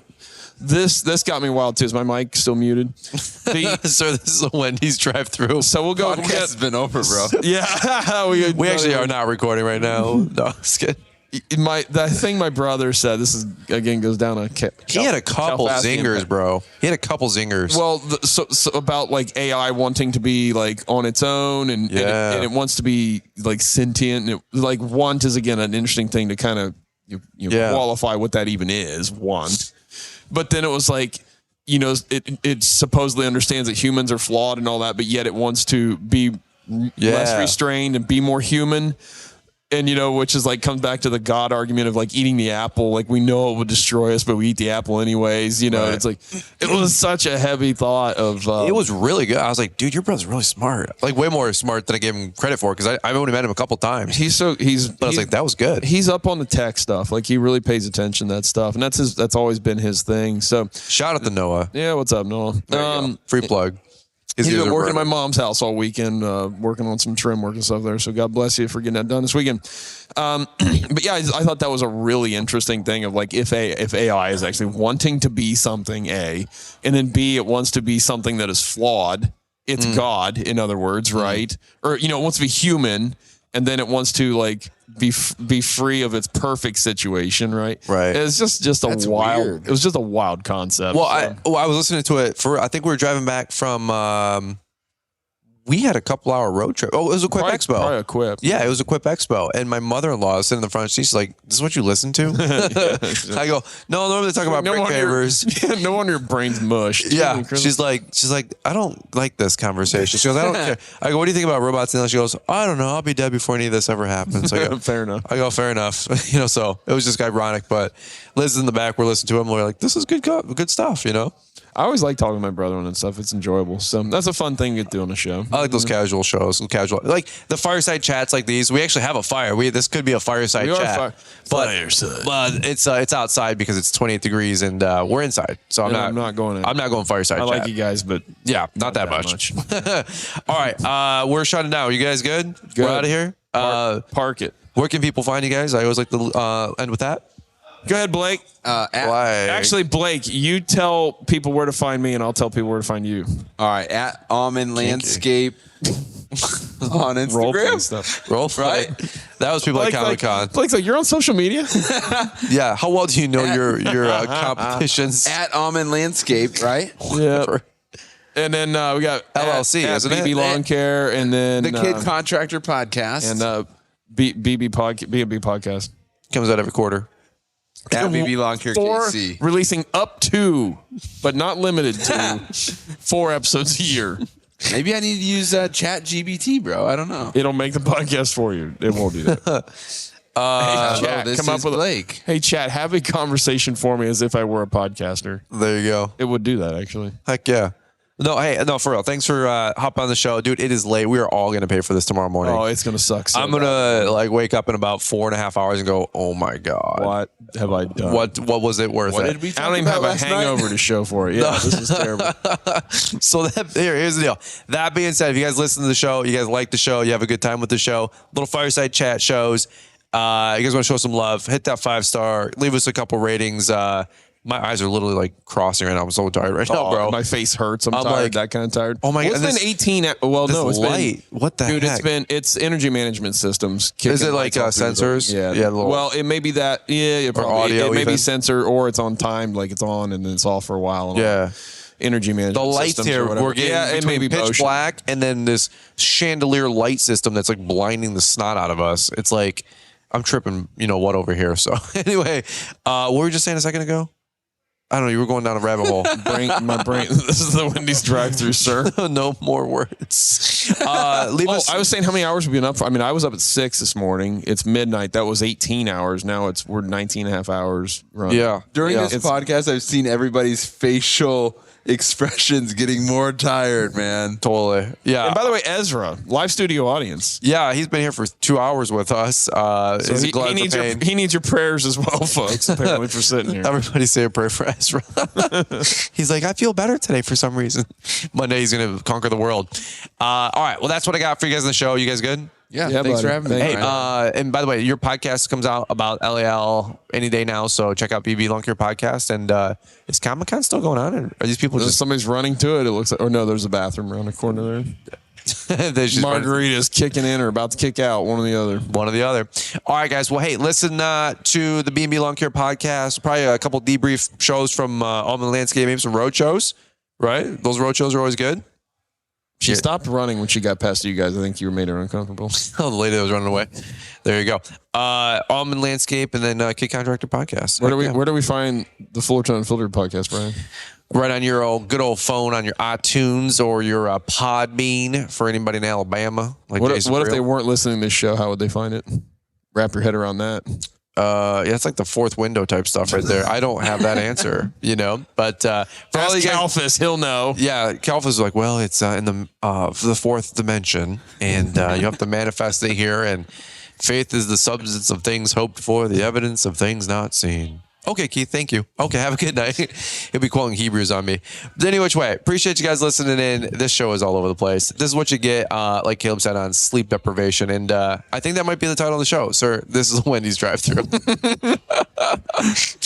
this got me wild too. Is my mic still muted? So this is a Wendy's drive-through. So we'll go. Podcast has been over, bro. Yeah, we actually are not recording right now. No, just kidding. That thing my brother said. This is again goes down a. He had a couple zingers, bro. He had a couple zingers. Well, so about AI wanting to be on its own, and it wants to be sentient. And want is again an interesting thing to kind of qualify what that even is. Want. But then it was it supposedly understands that humans are flawed and all that, but yet it wants to be less restrained and be more human. And, which is comes back to the God argument of eating the apple. We know it would destroy us, but we eat the apple anyways. Right. It's it was such a heavy thought of. It was really good. I was like, dude, your brother's really smart. Way more smart than I gave him credit for, because I've only met him a couple times. But I was like, that was good. He's up on the tech stuff. He really pays attention to that stuff. And that's always been his thing. So shout out to Noah. Yeah. What's up, Noah? Free plug. He's been working at my mom's house all weekend, working on some trim work and stuff there. So God bless you for getting that done this weekend. But yeah, I thought that was a really interesting thing of like if AI is actually wanting to be something A, and then B, it wants to be something that is flawed. It's God, in other words, right? Or it wants to be human, and then it wants to like be free of its perfect situation, right? Right. It's just a wild. Weird. It was just a wild concept. Well, I was listening to it I think we were driving back from. We had a couple-hour road trip. Oh, it was a Quip Expo. Probably a Quip. Yeah, it was a Quip Expo. And my mother-in-law is sitting in the front. She's like, this is what you listen to? I go, no, normally they talk about brick pavers. No wonder your brain's mushed. Yeah. She's like, I don't like this conversation. She goes, I don't care. I go, what do you think about robots? And she goes, I don't know. I'll be dead before any of this ever happens. I go, fair enough. I go, fair enough. So it was just ironic. But Liz is in the back. We're listening to him. We're like, this is good stuff, I always like talking to my brother and stuff. It's enjoyable. So that's a fun thing to do on a show. I like those casual shows, like the fireside chats like these. We actually have a fire. This could be a fireside chat, but it's outside because it's 28 degrees and we're inside. So I'm not going fireside. I chat. like you guys, but yeah, not that much. All right, we're shutting down. You guys good? We're out of here. Park it. Where can people find you guys? I always like to end with that. Go ahead, Blake. Actually, Blake, you tell people where to find me, and I'll tell people where to find you. All right, at Auman Landscape on Instagram. Role-play stuff. Role-play. Right? That was people at Comic-Con. Blake's like, you're on social media? Yeah. How well do you know your competitions? At Auman Landscape, right? Yeah. And then we got LLC, isn't it? BB Lawn Care, and then the Kid Contractor Podcast, and BB Podcast comes out every quarter. At BB Lawn Care KC, releasing up to, but not limited to, 4 episodes a year. Maybe I need to use Chat GBT, bro. I don't know. It'll make the podcast for you. It won't do that. Hey, Chat, come up with Blake. Hey, Chat, have a conversation for me as if I were a podcaster. There you go. It would do that, actually. Heck yeah. No, for real. Thanks for hopping on the show. Dude, it is late. We are all going to pay for this tomorrow morning. Oh, it's going to suck. I'm going to wake up in about 4.5 hours and go, oh my God. What have I done? What was it worth? What did we talk I don't even have a hangover night? To show for it. Yeah, this is terrible. So here's the deal. That being said, if you guys listen to the show, you guys like the show, you have a good time with the show, little fireside chat shows, you guys want to show some love, hit that 5-star, leave us a couple ratings. My eyes are literally like crossing right now. I'm so tired right now, bro. My face hurts. I'm tired. Like, that kind of tired. Oh my God. It's been 18. Well, no, it's light. What the dude, heck? it's energy management systems. Is it like sensors? Yeah. Well, it may be that. Yeah. Probably, audio. It may be sensor, or it's on time, like it's on and then it's off for a while. And yeah. Energy management. The lights here, we're getting it may be pitch black, and then this chandelier light system that's like blinding the snot out of us. It's like I'm tripping. What over here? So anyway, what were you just saying a second ago? I don't know. You were going down a rabbit hole. My brain. This is the Wendy's drive-through, sir. No more words. Leave us. I was saying how many hours we've been up for. I mean, I was up at 6 this morning. It's midnight. That was 18 hours. Now we're 19 and a half hours running. Yeah. During this podcast, I've seen everybody's facial expressions getting more tired, man. Totally. Yeah. And by the way, Ezra, live studio audience. Yeah, he's been here for 2 hours with us. So he needs your prayers as well, folks, apparently, for sitting here. Everybody say a prayer for Ezra. He's like, I feel better today for some reason. Monday he's going to conquer the world. All right. Well, that's what I got for you guys in the show. You guys good? Yeah, thanks for having me. Hey, and by the way, your podcast comes out about LAL any day now, so check out BB Lawn Care podcast. And is Comic-Con still going on? Or are these people just somebody's running to it? It looks like, or no, there's a bathroom around the corner there. Margarita's kicking in or about to kick out. One or the other. One or the other. All right, guys. Well, hey, listen to the B&B Lawn Care podcast. Probably a couple debrief shows from Auman Landscape, maybe some road shows. Right? Those road shows are always good. She stopped running when she got past you guys. I think you made her uncomfortable. Oh, the lady that was running away. There you go. Auman Landscape and then Kid Contractor Podcast. Where do we find the Fullerton Unfiltered podcast, Brian? Right on your good old phone, on your iTunes or your Podbean for anybody in Alabama. Like what if they weren't listening to this show? How would they find it? Wrap your head around that. Yeah, it's like the fourth window type stuff right there. I don't have that answer, But for all you guys, Calfus, he'll know. Yeah, Calfus is like, well, it's in the fourth dimension, and you have to manifest it here. And faith is the substance of things hoped for, the evidence of things not seen. Okay, Keith, thank you. Okay, have a good night. He'll be quoting Hebrews on me. But any which way, appreciate you guys listening in. This show is all over the place. This is what you get, like Caleb said, on sleep deprivation. And I think that might be the title of the show. Sir, this is a Wendy's drive-thru.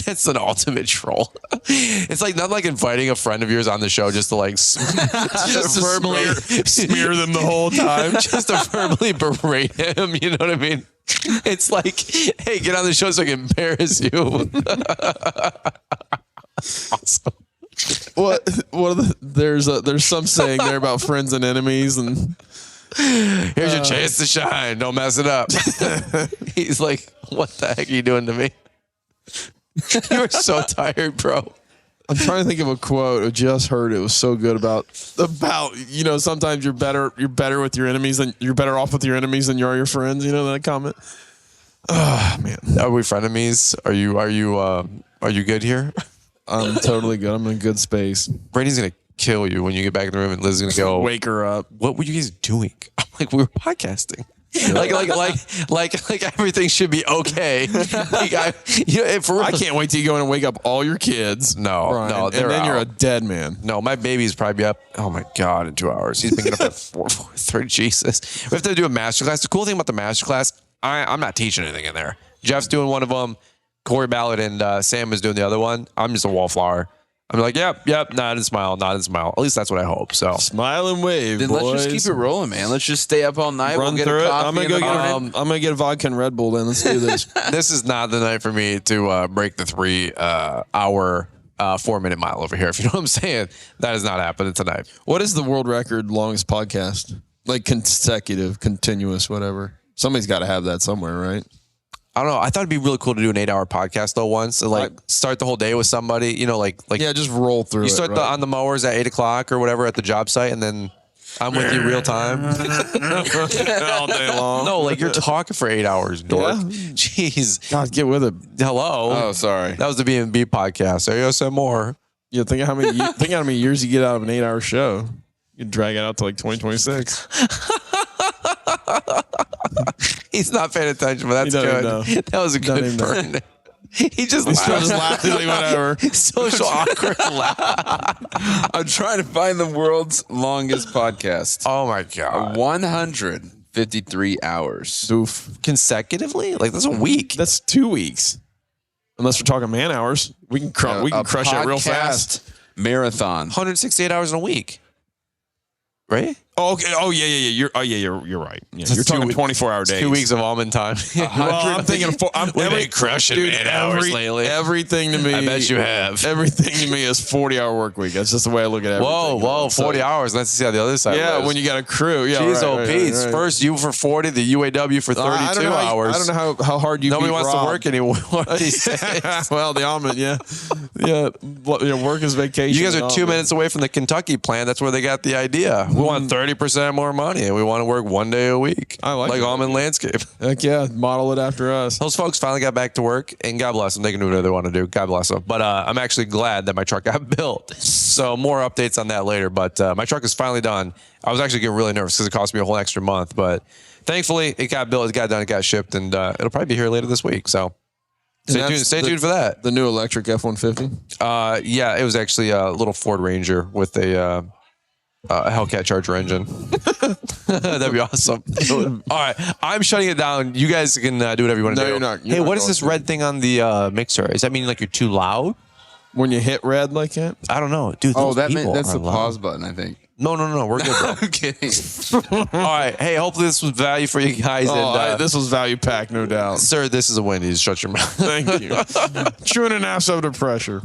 That's an ultimate troll. It's like not like inviting a friend of yours on the show just to like just verbally smear them the whole time. Just to verbally berate him. You know what I mean? It's like, hey, get on the show so I can embarrass you. Awesome. There's some saying there about friends and enemies, and here's your chance to shine. Don't mess it up. He's like, what the heck are you doing to me? You were so tired, bro. I'm trying to think of a quote I just heard. It was so good about sometimes you're better with your enemies than you're better off with your enemies than you are your friends. You know that comment? Oh man, are we frenemies? Are you good here? I'm totally good. I'm in a good space. Brady's gonna kill you when you get back in the room, and Liz is gonna go wake her up. What were you guys doing? I'm like, we were podcasting. like everything should be okay. For real. I can't wait till you go in and wake up all your kids. No, Brian, and then you're a dead man. No, my baby's probably up. Oh my God, in 2 hours. He's been getting up at 4:30. Jesus, we have to do a masterclass. The cool thing about the masterclass, I'm not teaching anything in there. Jeff's doing one of them. Corey Ballard and Sam is doing the other one. I'm just a wallflower. I'm like, yep, nod and smile. At least that's what I hope. So smile and wave. Then boys. let's just keep it rolling, man. Let's just stay up all night. Run we'll get through a it. coffee. I'm gonna get a vodka and Red Bull. Then let's do this. This is not the night for me to break the 3 hour 4-minute mile over here. If you know what I'm saying, that is not happening tonight. What is the world record longest podcast? Like consecutive, continuous, whatever. Somebody's got to have that somewhere, right? I don't know. I thought it'd be really cool to do an 8-hour podcast though once, and like start the whole day with somebody. You know, like yeah, just roll through. You start on the mowers at 8 o'clock or whatever at the job site, and then I'm with you real time all day long. No, like you're talking for 8 hours, dork. Yeah. Jeez, God, get with it. Hello. Oh, sorry. That was the B&B podcast. ASM more. Yeah, think how many years you get out of an 8-hour show. You drag it out to like 2026. He's not paying attention, but that's good. Know. That was a good burn. He's just laughing like whatever. Social awkward laugh. I'm trying to find the world's longest podcast. Oh my God. 153 hours. Oof. Consecutively? Like that's a week. That's 2 weeks. Unless we're talking man hours. We can crush it real fast. Marathon. 168 hours in a week. Right? Oh, okay. Oh, yeah. You're right. Yeah, you're talking 24-hour days. 2 weeks of almond time. Well, I'm thinking of We've been crushing man hours lately. Everything to me. I bet you have. Everything to me is 40-hour work week. That's just the way I look at everything. Whoa, 40 hours. Let's see how the other side lives. when you got a crew. Yeah, Jeez, Pete. First you for 40, the UAW for 32 hours. I don't know how hard you Nobody beat wants Rob. to work anymore these days. Well, the Auman, yeah. Work is vacation. You guys are 2 minutes away from the Kentucky plant. That's where they got the idea. We want 30% more money, and we want to work 1 day a week. I like Auman Landscape. Heck yeah, model it after us. Those folks finally got back to work, and God bless them. They can do whatever they want to do. God bless them. But I'm actually glad that my truck got built. So more updates on that later. But my truck is finally done. I was actually getting really nervous because it cost me a whole extra month. But thankfully, it got built, it got done, it got shipped, and it'll probably be here later this week. So stay tuned for that. The new electric F-150? Yeah, it was actually a little Ford Ranger with a Hellcat Charger engine. That'd be awesome. All right, I'm shutting it down. You guys can do whatever you want to do. You're not. Hey, what is this red thing on the mixer? Does that mean like you're too loud? When you hit red like that? I don't know, dude. Oh, that's the pause button, I think. No. We're good, bro. I'm kidding. All right. Hey, hopefully this was value for you guys. This was value packed, no doubt. Sir, this is a Wendy's. Shut your mouth. Thank you. Chewing an ass under pressure.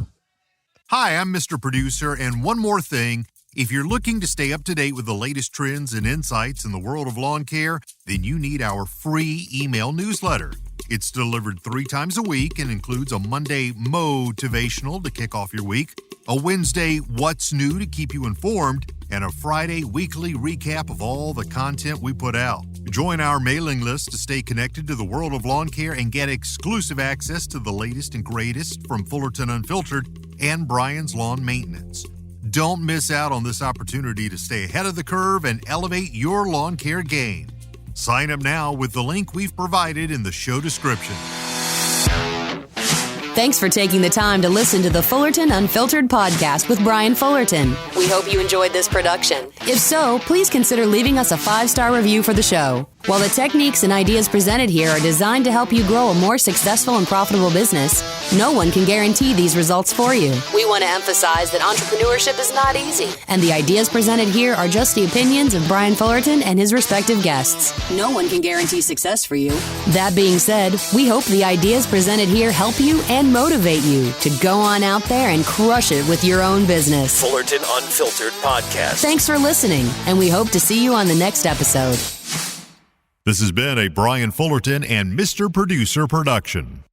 Hi, I'm Mr. Producer, and one more thing. If you're looking to stay up to date with the latest trends and insights in the world of lawn care, then you need our free email newsletter. It's delivered 3 times a week and includes a Monday motivational to kick off your week, a Wednesday what's new to keep you informed, and a Friday weekly recap of all the content we put out. Join our mailing list to stay connected to the world of lawn care and get exclusive access to the latest and greatest from Fullerton Unfiltered and Brian's Lawn Maintenance. Don't miss out on this opportunity to stay ahead of the curve and elevate your lawn care game. Sign up now with the link we've provided in the show description. Thanks for taking the time to listen to the Fullerton Unfiltered podcast with Brian Fullerton. We hope you enjoyed this production. If so, please consider leaving us a 5-star review for the show. While the techniques and ideas presented here are designed to help you grow a more successful and profitable business, no one can guarantee these results for you. We want to emphasize that entrepreneurship is not easy, and the ideas presented here are just the opinions of Brian Fullerton and his respective guests. No one can guarantee success for you. That being said, we hope the ideas presented here help you and motivate you to go on out there and crush it with your own business. Fullerton Unfiltered Podcast. Thanks for listening, and we hope to see you on the next episode. This has been a Brian Fullerton and Mr. Producer production.